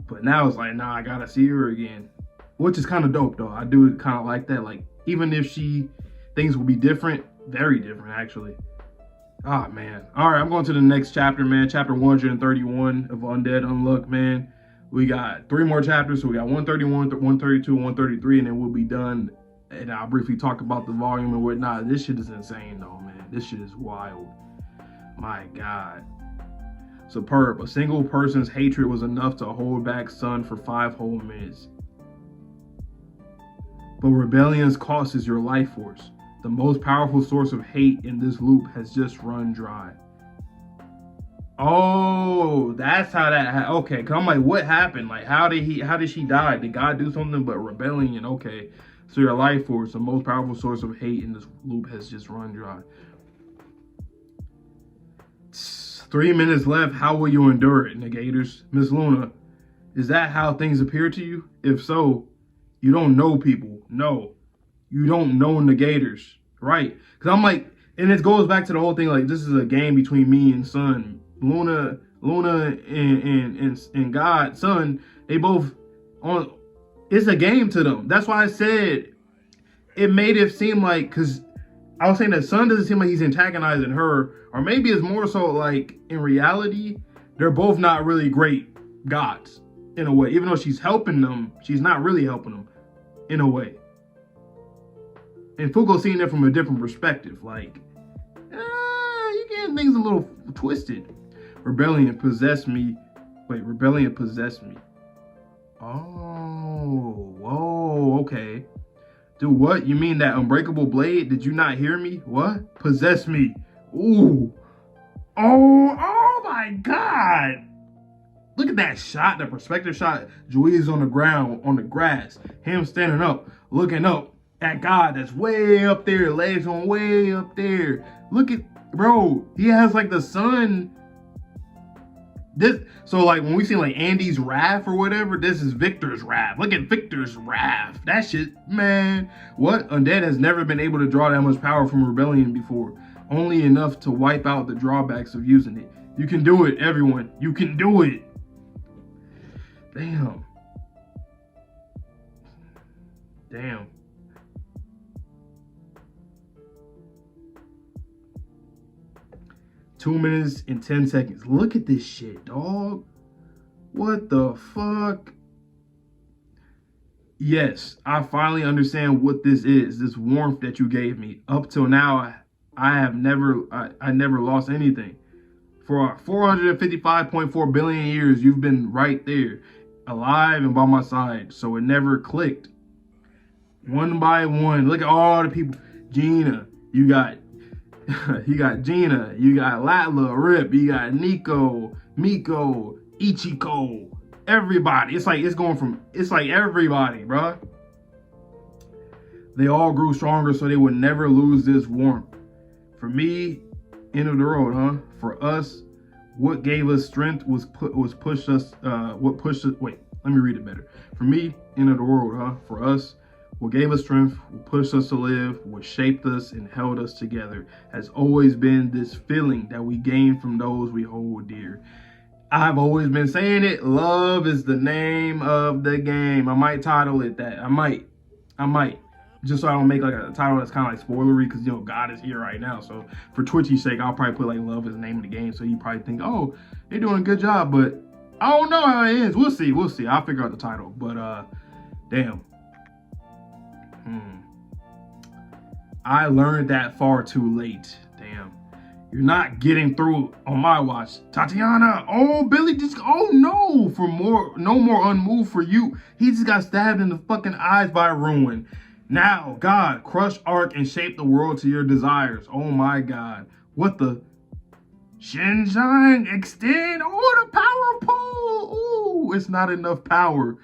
But now it's like, nah, I gotta see her again. Which is kind of dope though. I do kind of like that. Like, even if things will be different, very different actually. Ah, man. All right, I'm going to the next chapter, man. Chapter 131 of Undead Unluck, man. We got 3 more chapters. So we got 131, 132, 133, and then we'll be done. And I'll briefly talk about the volume and whatnot. This shit is insane though, man. This shit is wild. My God. Superb. A single person's hatred was enough to hold back Sun for 5 whole minutes. But rebellion's cost is your life force. The most powerful source of hate in this loop has just run dry. Oh, that's how that okay, cause I'm like, what happened? Like, how did she die? Did God do something? But rebellion, okay. So your life force, the most powerful source of hate in this loop, has just run dry. 3 minutes left. How will you endure it, negators? Miss Luna, is that how things appear to you? If so, you don't know people. No, you don't know negators, right? Because I'm like, and it goes back to the whole thing. Like, this is a game between me and Sun. Luna and God, Sun. They both on. It's a game to them. That's why I said it made it seem like, because I was saying that Sun doesn't seem like he's antagonizing her, or maybe it's more so like in reality, they're both not really great gods in a way. Even though she's helping them, she's not really helping them in a way. And Fugo's seeing it from a different perspective. Like, you getting things a little twisted. Rebellion possessed me. Wait, rebellion possessed me. Oh, whoa, okay. Dude, what? You mean that unbreakable blade? Did you not hear me? What? Possess me. Ooh. Oh my God. Look at that shot, the perspective shot. Juiz on the ground, on the grass. Him standing up, looking up at God that's way up there. Legs on way up there. Look at, bro, he has like the sun. So like when we see like Andy's wrath or whatever, this is Victor's wrath. Look at Victor's wrath. That shit, man. What? Undead has never been able to draw that much power from rebellion before. Only enough to wipe out the drawbacks of using it. You can do it, everyone. You can do it. Damn. Damn. Two minutes and 10 seconds. Look at this shit, dog. What the fuck? Yes, I finally understand what this is. This warmth that you gave me. Up till now, I never lost anything. For 455.4 billion years, you've been right there, alive and by my side. So it never clicked. One by one, look at all the people. Gina, you got Gina, you got Latla, Rip, you got Nico, Miko, Ichiko, everybody. It's like everybody, bro. They all grew stronger so they would never lose this warmth. For me, end of the road, huh? For us, what gave us strength what pushed us, wait, let me read it better. For me, end of the world, huh? For us, what gave us strength, what pushed us to live, what shaped us and held us together has always been this feeling that we gain from those we hold dear. I've always been saying it. Love is the name of the game. I might title it that. I might. Just so I don't make like a title that's kind of like spoilery, because, you know, God is here right now. So for Twitchy's sake, I'll probably put like love is the name of the game. So you probably think, oh, they're doing a good job. But I don't know how it ends. We'll see. I'll figure out the title. But damn. I learned that far too late. Damn. You're not getting through on my watch. Tatiana, oh, Billy just, oh no, no more unmoved for you. He just got stabbed in the fucking eyes by ruin. Now, God, crush Ark and shape the world to your desires. Oh my God. What the? Shinshine, extend, oh, the power pole. Ooh, it's not enough power.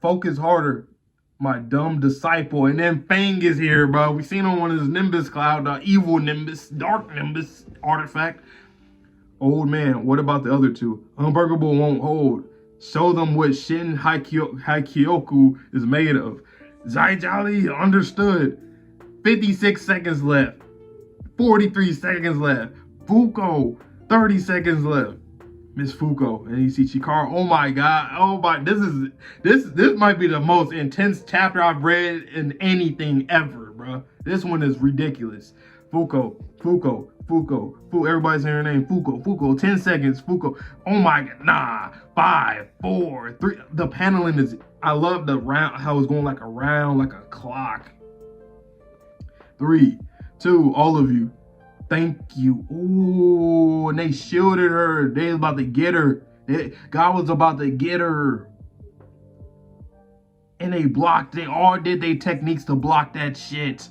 Focus harder, my dumb disciple. And then Fang is here, bro. We seen on one of his Nimbus cloud, the evil Nimbus, dark Nimbus artifact. Old man, what about the other two? Unbreakable won't hold. Show them what Shin Haikyoku is made of. Zaijali, understood. 56 seconds left. 43 seconds left. Fuko, 30 seconds left. Miss Fuko, and you see Chikara. Oh my God! Oh my! This might be the most intense chapter I've read in anything ever, bro. This one is ridiculous. Fuko. Everybody's saying her name. Fuko. 10 seconds. Fuko. Oh my God! Nah. 5, 4, 3. The paneling is. I love the round. How it's going like around like a clock. 3, 2. All of you. Thank you. Ooh, and they shielded her. They was about to get her. God was about to get her. And they blocked. They all did their techniques to block that shit.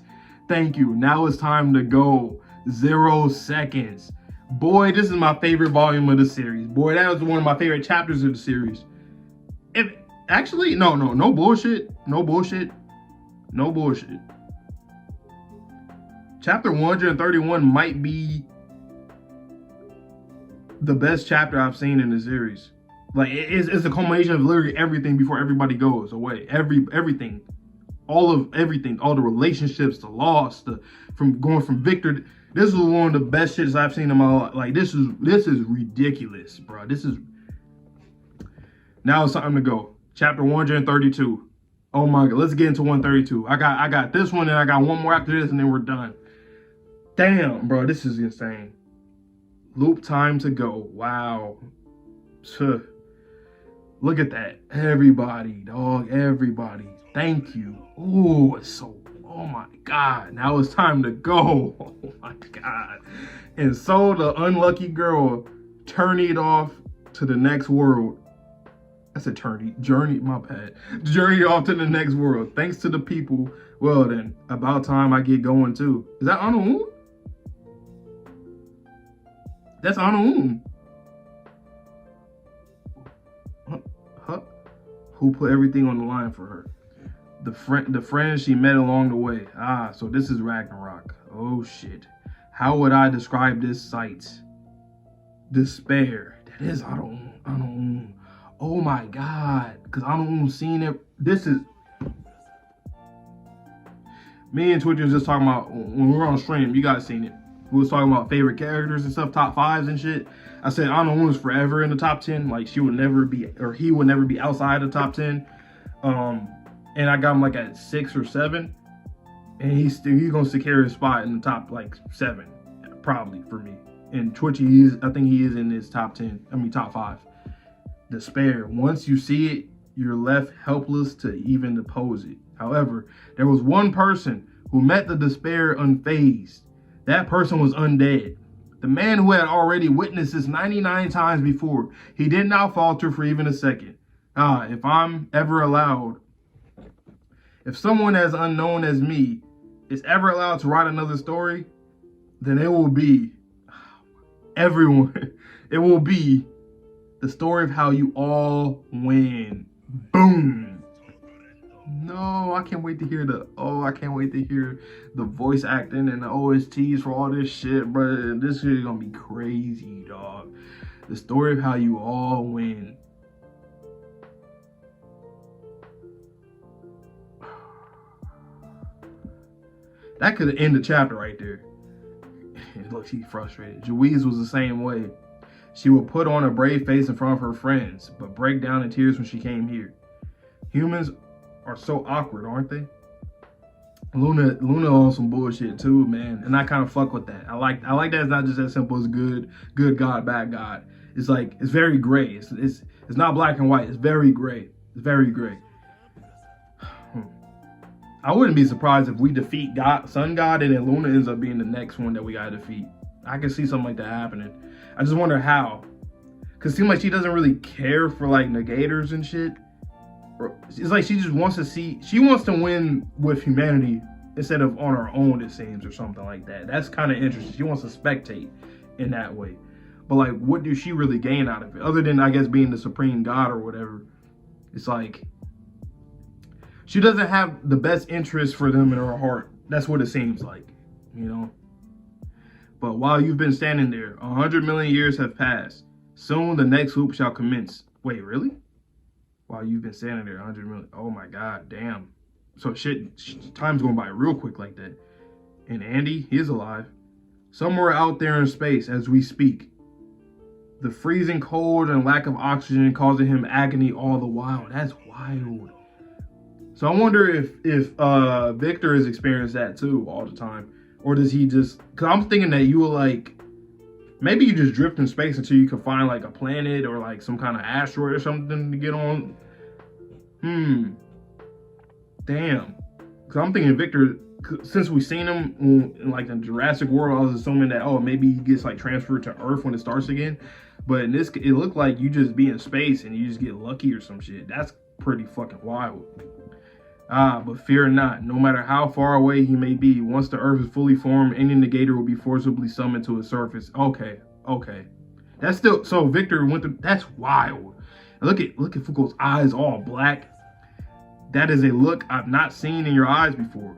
Thank you. Now it's time to go. 0 seconds. Boy, this is my favorite volume of the series. Boy, that was one of my favorite chapters of the series. Actually, no bullshit. No bullshit. Chapter 131 might be the best chapter I've seen in the series. Like, it's a culmination of literally everything before everybody goes away. Everything. All the relationships, the loss, from going from Victor. This is one of the best shits I've seen in my life. Like, this is ridiculous, bro. Now it's time to go. Chapter 132. Oh my God, let's get into 132. I got this one and I got one more after this and then we're done. Damn, bro, this is insane. Loop time to go. Wow. Look at that. Everybody, dog. Everybody. Thank you. Oh, it's so. Oh my God. Now it's time to go. Oh my God. And so the unlucky girl journeyed off to the next world. That's a journey, my bad. Journey off to the next world. Thanks to the people. Well then, about time I get going too. Is that Anu? That's Anu. Huh? Who put everything on the line for her? The friends she met along the way. Ah, so this is Ragnarok. Oh shit. How would I describe this sight? Despair. That is Anu. Oh my God. Because Anu seen it. This is. Me and Twitch was just talking about when we were on stream. You guys seen it. We was talking about favorite characters and stuff, top 5s and shit. I said Anu was forever in the top 10. Like she would never be, or he would never be outside the top 10. And I got him like at 6 or 7, and he's gonna secure his spot in the top like 7, probably for me. And Twitchy, I think he is in his top 10. I mean top 5. Despair. Once you see it, you're left helpless to even oppose it. However, there was one person who met the despair unfazed. That person was Undead. The man who had already witnessed this 99 times before. He did not falter for even a second. If I'm ever allowed, if someone as unknown as me is ever allowed to write another story, then it will be everyone. It will be the story of how you all win. Boom. No, I can't wait to hear the voice acting and the OSTs for all this shit, bro. This shit is gonna be crazy, dog. The story of how you all win. That could end the chapter right there. Look, she's frustrated. Juiz was the same way. She would put on a brave face in front of her friends, but break down in tears when she came here. Humans are so awkward, aren't they? Luna on some bullshit too, man. And I kind of fuck with that. I like that it's not just as simple as good God, bad God. It's like, it's very gray. It's not black and white. It's very gray. It's very gray. I wouldn't be surprised if we defeat Sun God and then Luna ends up being the next one that we gotta defeat. I can see something like that happening. I just wonder how. Cause it seems like she doesn't really care for like negators and shit. It's like she just wants to see, she wants to win with humanity instead of on her own, it seems, or something like that. That's kind of interesting. She wants to spectate in that way. But like, what does she really gain out of it? Other than, I guess, being the supreme god or whatever. It's like, she doesn't have the best interest for them in her heart. That's what it seems like, you know? But while you've been standing there, 100 million years have passed. Soon the next loop shall commence. Wait, really? While you've been standing there, 100 million. Oh my God, damn. So shit, time's going by real quick like that. And Andy, he is alive. Somewhere out there in space as we speak. The freezing cold and lack of oxygen causing him agony all the while. That's wild. So I wonder if Victor has experienced that too all the time. Or does he just, because I'm thinking that you were like, maybe you just drift in space until you can find like a planet or like some kind of asteroid or something to get on. Damn. Because I'm thinking Victor, since we've seen him in like the Jurassic World, I was assuming that, oh, maybe he gets like transferred to Earth when it starts again. But in this, it looked like you just be in space and you just get lucky or some shit. That's pretty fucking wild. But fear not, no matter how far away he may be, once the Earth is fully formed, any negator will be forcibly summoned to its surface. Okay. That's still, so Victor went through, that's wild. Look at Foucault's eyes all black. That is a look I've not seen in your eyes before.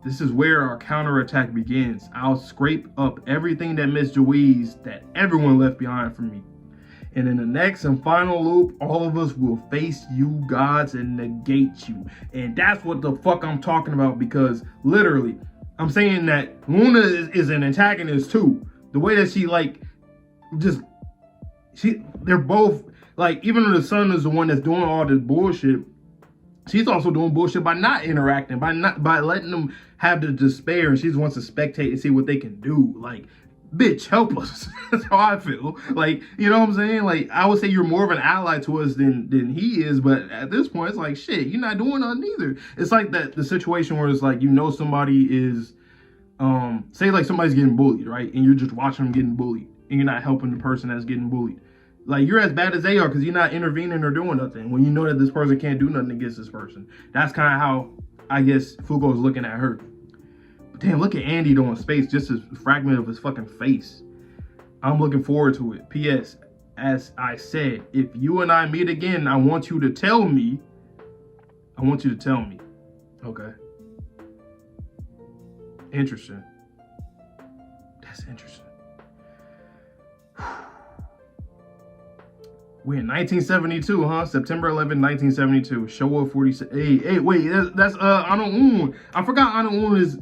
This is where our counterattack begins. I'll scrape up everything that Miss Joey's, that everyone left behind for me. And in the next and final loop, all of us will face you gods and negate you. And that's what the fuck I'm talking about, because literally, I'm saying that Luna is an antagonist too. The way that she like, they're both, like, even though the sun is the one that's doing all this bullshit, she's also doing bullshit by not interacting, by letting them have the despair, and she just wants to spectate and see what they can do. Like, bitch, help us. That's how I feel. Like, you know what I'm saying? Like, I would say you're more of an ally to us than he is, but at this point, it's like, shit, you're not doing nothing either. It's like the situation where it's like, you know, somebody is, say like somebody's getting bullied, right? And you're just watching them getting bullied, and you're not helping the person that's getting bullied. Like, you're as bad as they are because you're not intervening or doing nothing when you know that this person can't do nothing against this person. That's kind of how, I guess, Foucault's looking at her. But damn, look at Andy doing space, just a fragment of his fucking face. I'm looking forward to it. P.S. As I said, if you and I meet again, I want you to tell me. Okay. Interesting. That's interesting. We're in 1972, huh? September 11, 1972. Showa 46. Hey, wait, that's Ano-un. I forgot Ano-un is.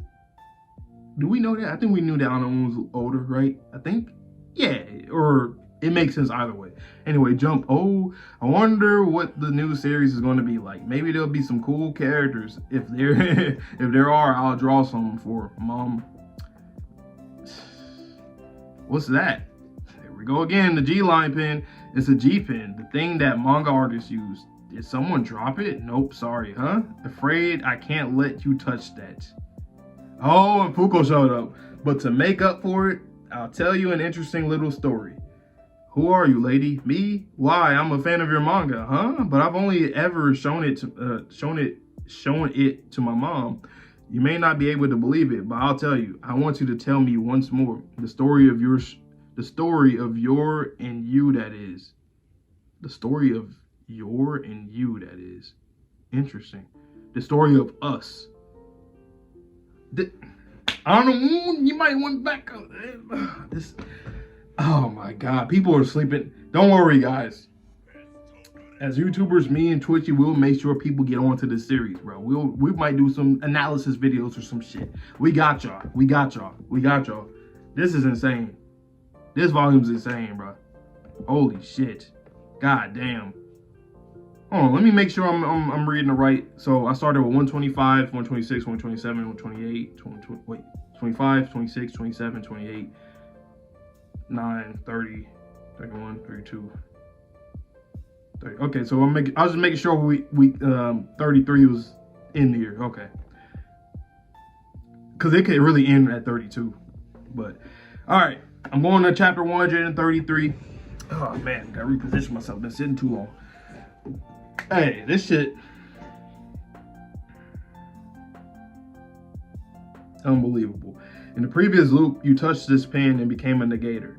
Do we know that? I think we knew that Ano-un's older, right? I think. Yeah, or it makes sense either way. Anyway, jump. Oh, I wonder what the new series is going to be like. Maybe there'll be some cool characters. If there are, I'll draw some for Mom. What's that? There we go again. The G-line pen. It's a G pen, the thing that manga artists use. Did someone drop it? Nope, sorry, huh? Afraid I can't let you touch that. Oh, and Foucault showed up. But to make up for it, I'll tell you an interesting little story. Who are you, lady? Me? Why? I'm a fan of your manga, huh? But I've only ever shown it to my mom. You may not be able to believe it, but I'll tell you. I want you to tell me once more the story of your and you, that is. The story of your and you, that is. Interesting. The story of us. I don't know, you might want back up. Oh my God, people are sleeping. Don't worry, guys. As YouTubers, me and Twitchy will make sure people get onto this series, bro. We might do some analysis videos or some shit. We got y'all. This is insane. This volume's insane, bro. Holy shit. God damn. Hold on, let me make sure I'm reading the right. So I started with 125, 126, 127, 128, 25, 26, 27, 28, 9, 30, 31, 32, 30. Okay, so I was just making sure we 33 was in here. Okay. Because it could really end at 32. But all right. I'm going to chapter 133. Oh man, gotta reposition myself. Been sitting too long. Hey, this shit. Unbelievable. In the previous loop, you touched this pen and became a negator,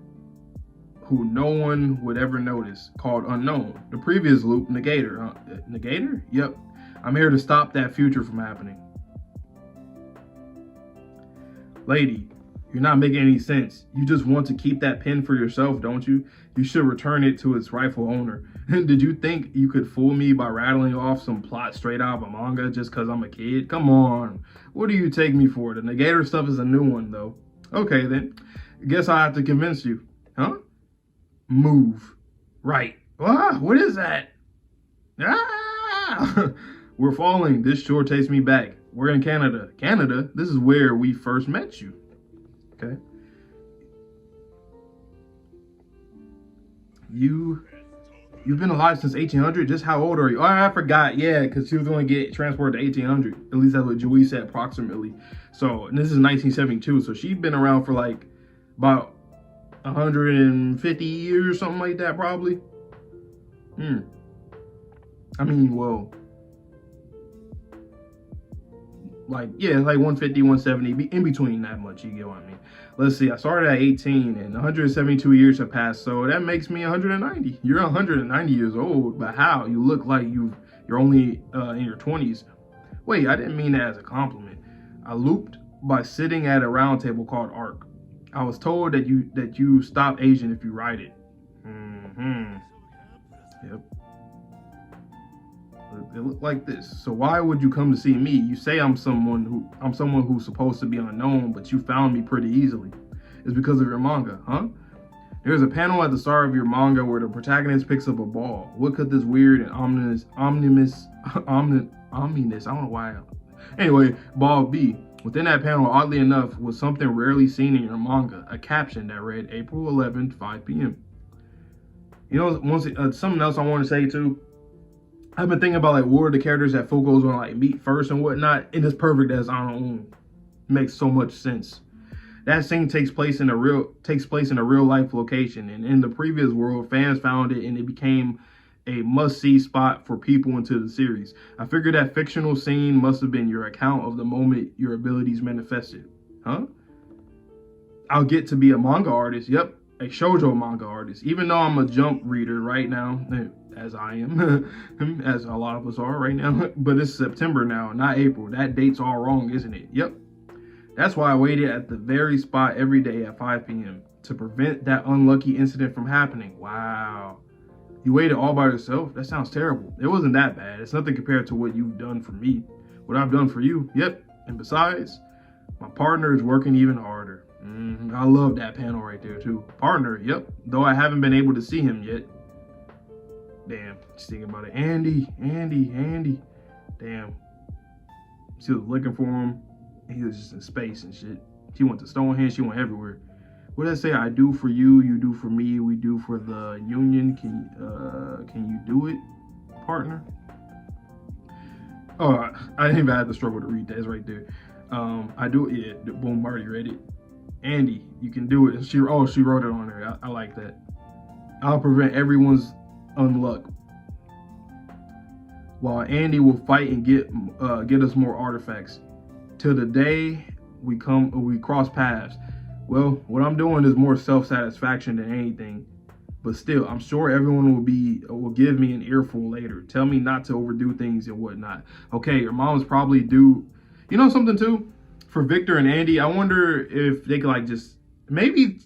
who no one would ever notice, called Unknown. The previous loop, Negator. Negator? Yep. I'm here to stop that future from happening. Lady, you're not making any sense. You just want to keep that pen for yourself, don't you? You should return it to its rightful owner. Did you think you could fool me by rattling off some plot straight out of a manga just because I'm a kid? Come on. What do you take me for? The Negator stuff is a new one, though. Okay, then. Guess I have to convince you. Huh? Move. Right. Ah, what is that? Ah! We're falling. This sure takes me back. We're in Canada. Canada? This is where we first met you. Okay. You've been alive since 1800? Just how old are you? Oh, I forgot. Yeah, because she was going to get transported to 1800. At least that's what Joey said approximately. So, and this is 1972. So she'd been around for like about 150 years, something like that, probably. I mean, well, like, yeah, like 150, 170, in between that much, you get what I mean. Let's see, I started at 18 and 172 years have passed, so that makes me 190. You're 190 years old, but how? You look like you're only in your 20s. Wait, I didn't mean that as a compliment. I looped by sitting at a round table called ARC. I was told that you stop Asian if you write it. Yep. It looked like this. So why would you come to see me? You say I'm someone who's supposed to be unknown, but you found me pretty easily. It's because of your manga, huh? There's a panel at the start of your manga where the protagonist picks up a ball. What could this weird and ominous, I don't know why. Anyway, ball be? Within that panel, oddly enough, was something rarely seen in your manga, a caption that read April 11th, 5 p.m. You know, something else I want to say too. I've been thinking about like what are the characters that Fugo's gonna like meet first and whatnot. It is perfect as on own. Makes so much sense. That scene takes place in a real life location, and in the previous world, fans found it and it became a must-see spot for people into the series. I figured that fictional scene must have been your account of the moment your abilities manifested. Huh? I'll get to be a manga artist. Yep, a shoujo manga artist. Even though I'm a Jump reader right now, as I am, as a lot of us are right now. But it's September now, not April. That date's all wrong, isn't it? Yep. That's why I waited at the very spot every day at 5 p.m. to prevent that unlucky incident from happening. Wow. You waited all by yourself? That sounds terrible. It wasn't that bad. It's nothing compared to what you've done for me. What I've done for you. Yep. And besides, my partner is working even harder. I love that panel right there too. Partner, yep. Though I haven't been able to see him yet. Damn, just thinking about it. Andy. Damn. She was looking for him. He was just in space and shit. She went to Stonehenge. She went everywhere. What did I say? I do for you. You do for me. We do for the union. Can you do it, partner? Oh, I didn't even have to struggle to read that. It's right there. I do it. Yeah, boom, Marty read it. Andy, you can do it. She wrote it on there. I like that. I'll prevent everyone's unluck, while Andy will fight and get us more artifacts. Till the day we cross paths. Well, what I'm doing is more self-satisfaction than anything. But still, I'm sure everyone will give me an earful later. Tell me not to overdo things and whatnot. Okay, your mom's probably due. You know something too? For Victor and Andy, I wonder if they could like just maybe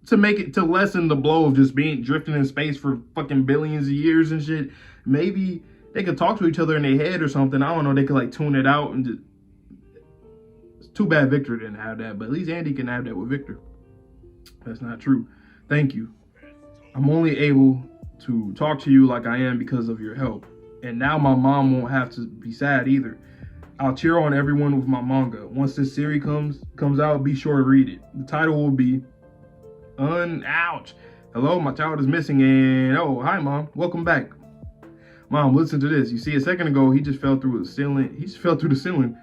to lessen the blow of just drifting in space for fucking billions of years and shit. Maybe they could talk to each other in their head or something. I don't know. They could like tune it out and just. It's too bad Victor didn't have that, but at least Andy can have that with Victor. That's not true. Thank you. I'm only able to talk to you like I am because of your help. And now my mom won't have to be sad either. I'll cheer on everyone with my manga. Once this series comes out, be sure to read it. The title will be Ouch. Hello, my child is missing and oh, hi mom. Welcome back. Mom, listen to this. You see, a second ago, he just fell through the ceiling.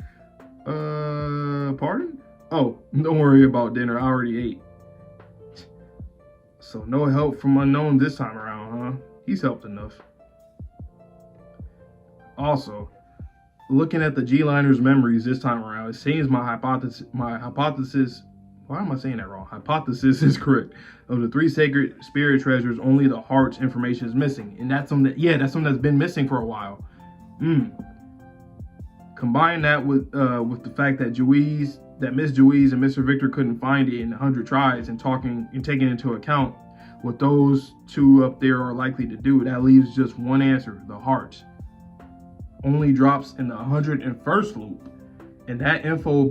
Pardon? Oh, don't worry about dinner. I already ate. So no help from unknown this time around, huh? He's helped enough. Also, looking at the G-Liner's memories this time around, it seems my hypothesis, why am I saying that wrong? Hypothesis is correct. Of the 3 sacred spirit treasures, only the heart's information is missing. And that's something that's been missing for a while. Combine that with the fact that Miss Juiz and Mr. Victor couldn't find it in 100 tries, and taking into account what those two up there are likely to do, that leaves just one answer: the heart. Only drops in the 101st loop, and that info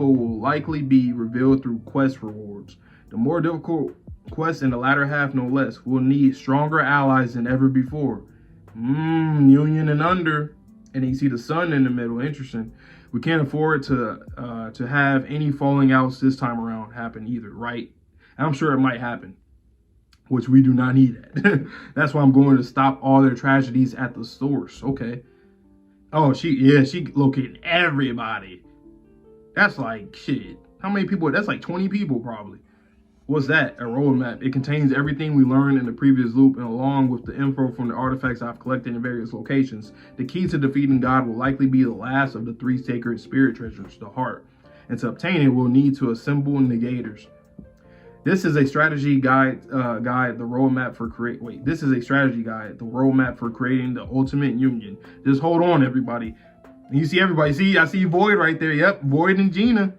will likely be revealed through quest rewards. The more difficult quests in the latter half, no less, will need stronger allies than ever before. Union and under, and you see the sun in the middle. Interesting. We can't afford to have any falling outs this time around happen either, right? I'm sure it might happen, which we do not need that. That's why I'm going to stop all their tragedies at the source. Okay. Oh, she located everybody. That's like shit. How many people? That's like 20 people probably. What's that? A roadmap. It contains everything we learned in the previous loop, and along with the info from the artifacts I've collected in various locations. The key to defeating God will likely be the last of the 3 sacred spirit treasures, the heart. And to obtain it, we'll need to assemble negators. This is a strategy guide. The roadmap for This is a strategy guide. The roadmap for creating the ultimate union. Just hold on, everybody. You see everybody. See, I see Void right there. Yep, Void and Gina.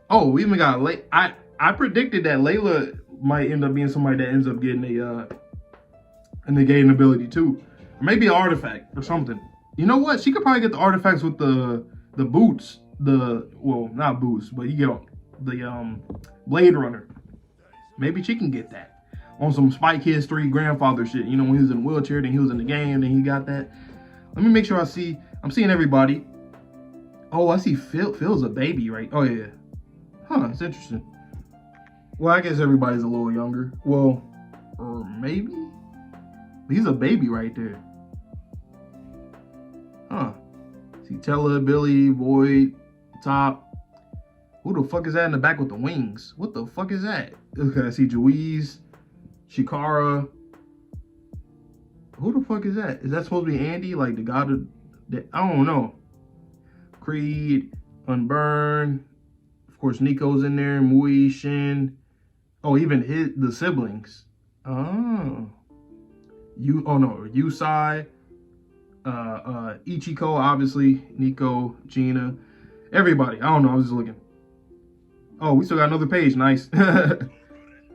Oh, we even got I predicted that Layla might end up being somebody that ends up getting a negating ability too, or maybe an artifact or something. You know what? She could probably get the artifacts with the boots. Not boots, but you get the Blade Runner. Maybe she can get that on some Spy Kids 3 grandfather shit. You know, when he was in a wheelchair, then he was in the game, then he got that. Let me make sure I'm seeing everybody. Oh, I see Phil's a baby, right? Oh yeah. Huh, it's interesting. Well, I guess everybody's a little younger. Well, or maybe he's a baby right there. Huh. See Tella, Billy, Void, Top. Who the fuck is that in the back with the wings? What the fuck is that? Okay, I see Juiz, Shikara. Who the fuck is that? Is that supposed to be Andy? Like the god of... I don't know. Creed, Unburn. Of course, Nico's in there. Mui, Shin. Oh, even the siblings. Oh. Yusai. Ichiko, obviously. Nico, Gina. Everybody. I don't know. I was just looking. Oh, we still got another page. Nice.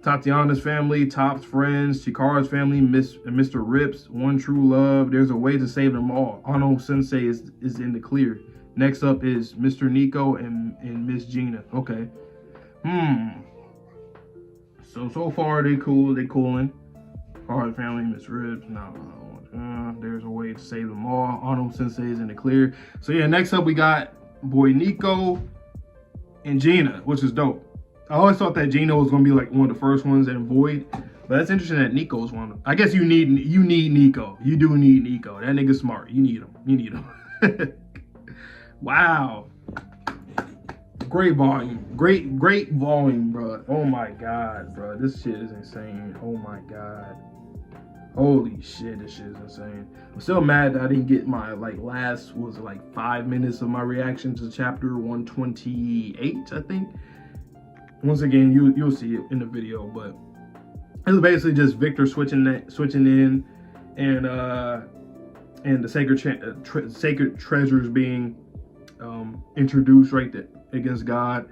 Tatiana's family, Top's friends, Chikara's family, Mr. Rips, One True Love. There's a way to save them all. Ano Sensei is in the clear. Next up is Mr. Nico and Miss Gina. Okay. So far they cool. They cooling. Chikara's family, Miss Rips. No. There's a way to save them all. Ano Sensei is in the clear. So yeah, next up we got boy Nico and Gina, which is dope. I always thought that Gina was gonna be like one of the first ones and Void, but that's interesting that Nico's one of them. I guess you need Nico. You do need Nico. That nigga's smart. You need him. Wow. Great volume. Great volume, bro. Oh my god, bro. This shit is insane. Oh my god. Holy shit, this shit is insane. I'm still mad that I didn't get my last 5 minutes of my reaction to chapter 128, I think. Once again, you'll see it in the video, but it was basically just Victor switching in, and the sacred treasures being introduced right there against God.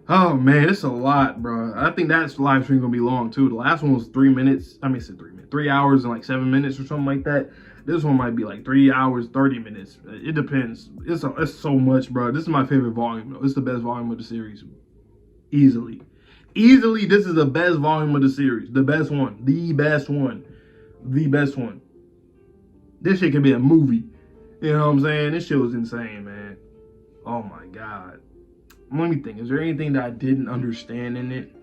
Oh man, it's a lot, bro. I think that live stream gonna be long too. The last one was 3 minutes. I mean, 3 hours and 7 minutes or something like that. This one might be 3 hours, 30 minutes. It depends. It's so much, bro. This is my favorite volume, though. It's the best volume of the series. Easily, this is the best volume of the series. The best one. This shit can be a movie. You know what I'm saying? This shit was insane, man. Oh my god. Let me think. Is there anything that I didn't understand in it?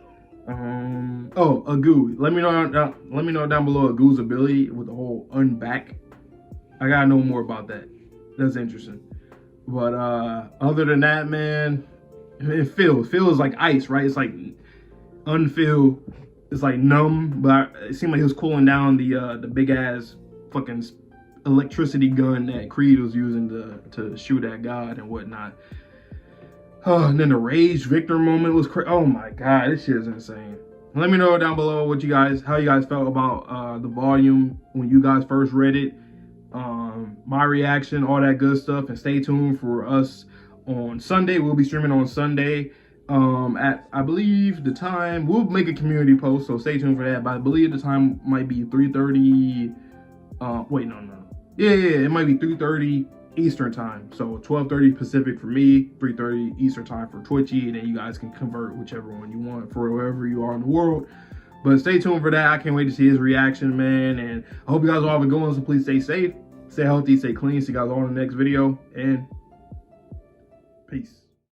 Agu. Let me know down below Agu's ability with the whole unback. I gotta know more about that. That's interesting. But other than that, man, it feels like ice, right? It's like unfeel it's like numb, but it seemed like he was cooling down the big ass fucking electricity gun that Creed was using to shoot at God and whatnot. Oh, and then the Rage Victor moment was crazy. Oh my god, this shit is insane. Let me know down below how you guys felt about the volume when you guys first read it. My reaction, all that good stuff, and stay tuned for us on Sunday. We'll be streaming on Sunday. At I believe the time, we'll make a community post, so stay tuned for that. But I believe the time might be 3:30. Wait, no. Yeah, it might be 3:30 Eastern time. So 12:30 Pacific for me, 3:30 Eastern time for Twitchy, and then you guys can convert whichever one you want for wherever you are in the world. But stay tuned for that. I can't wait to see his reaction, man. And I hope you guys all have a good one. So please stay safe, stay healthy, stay clean. See you guys all in the next video, and peace.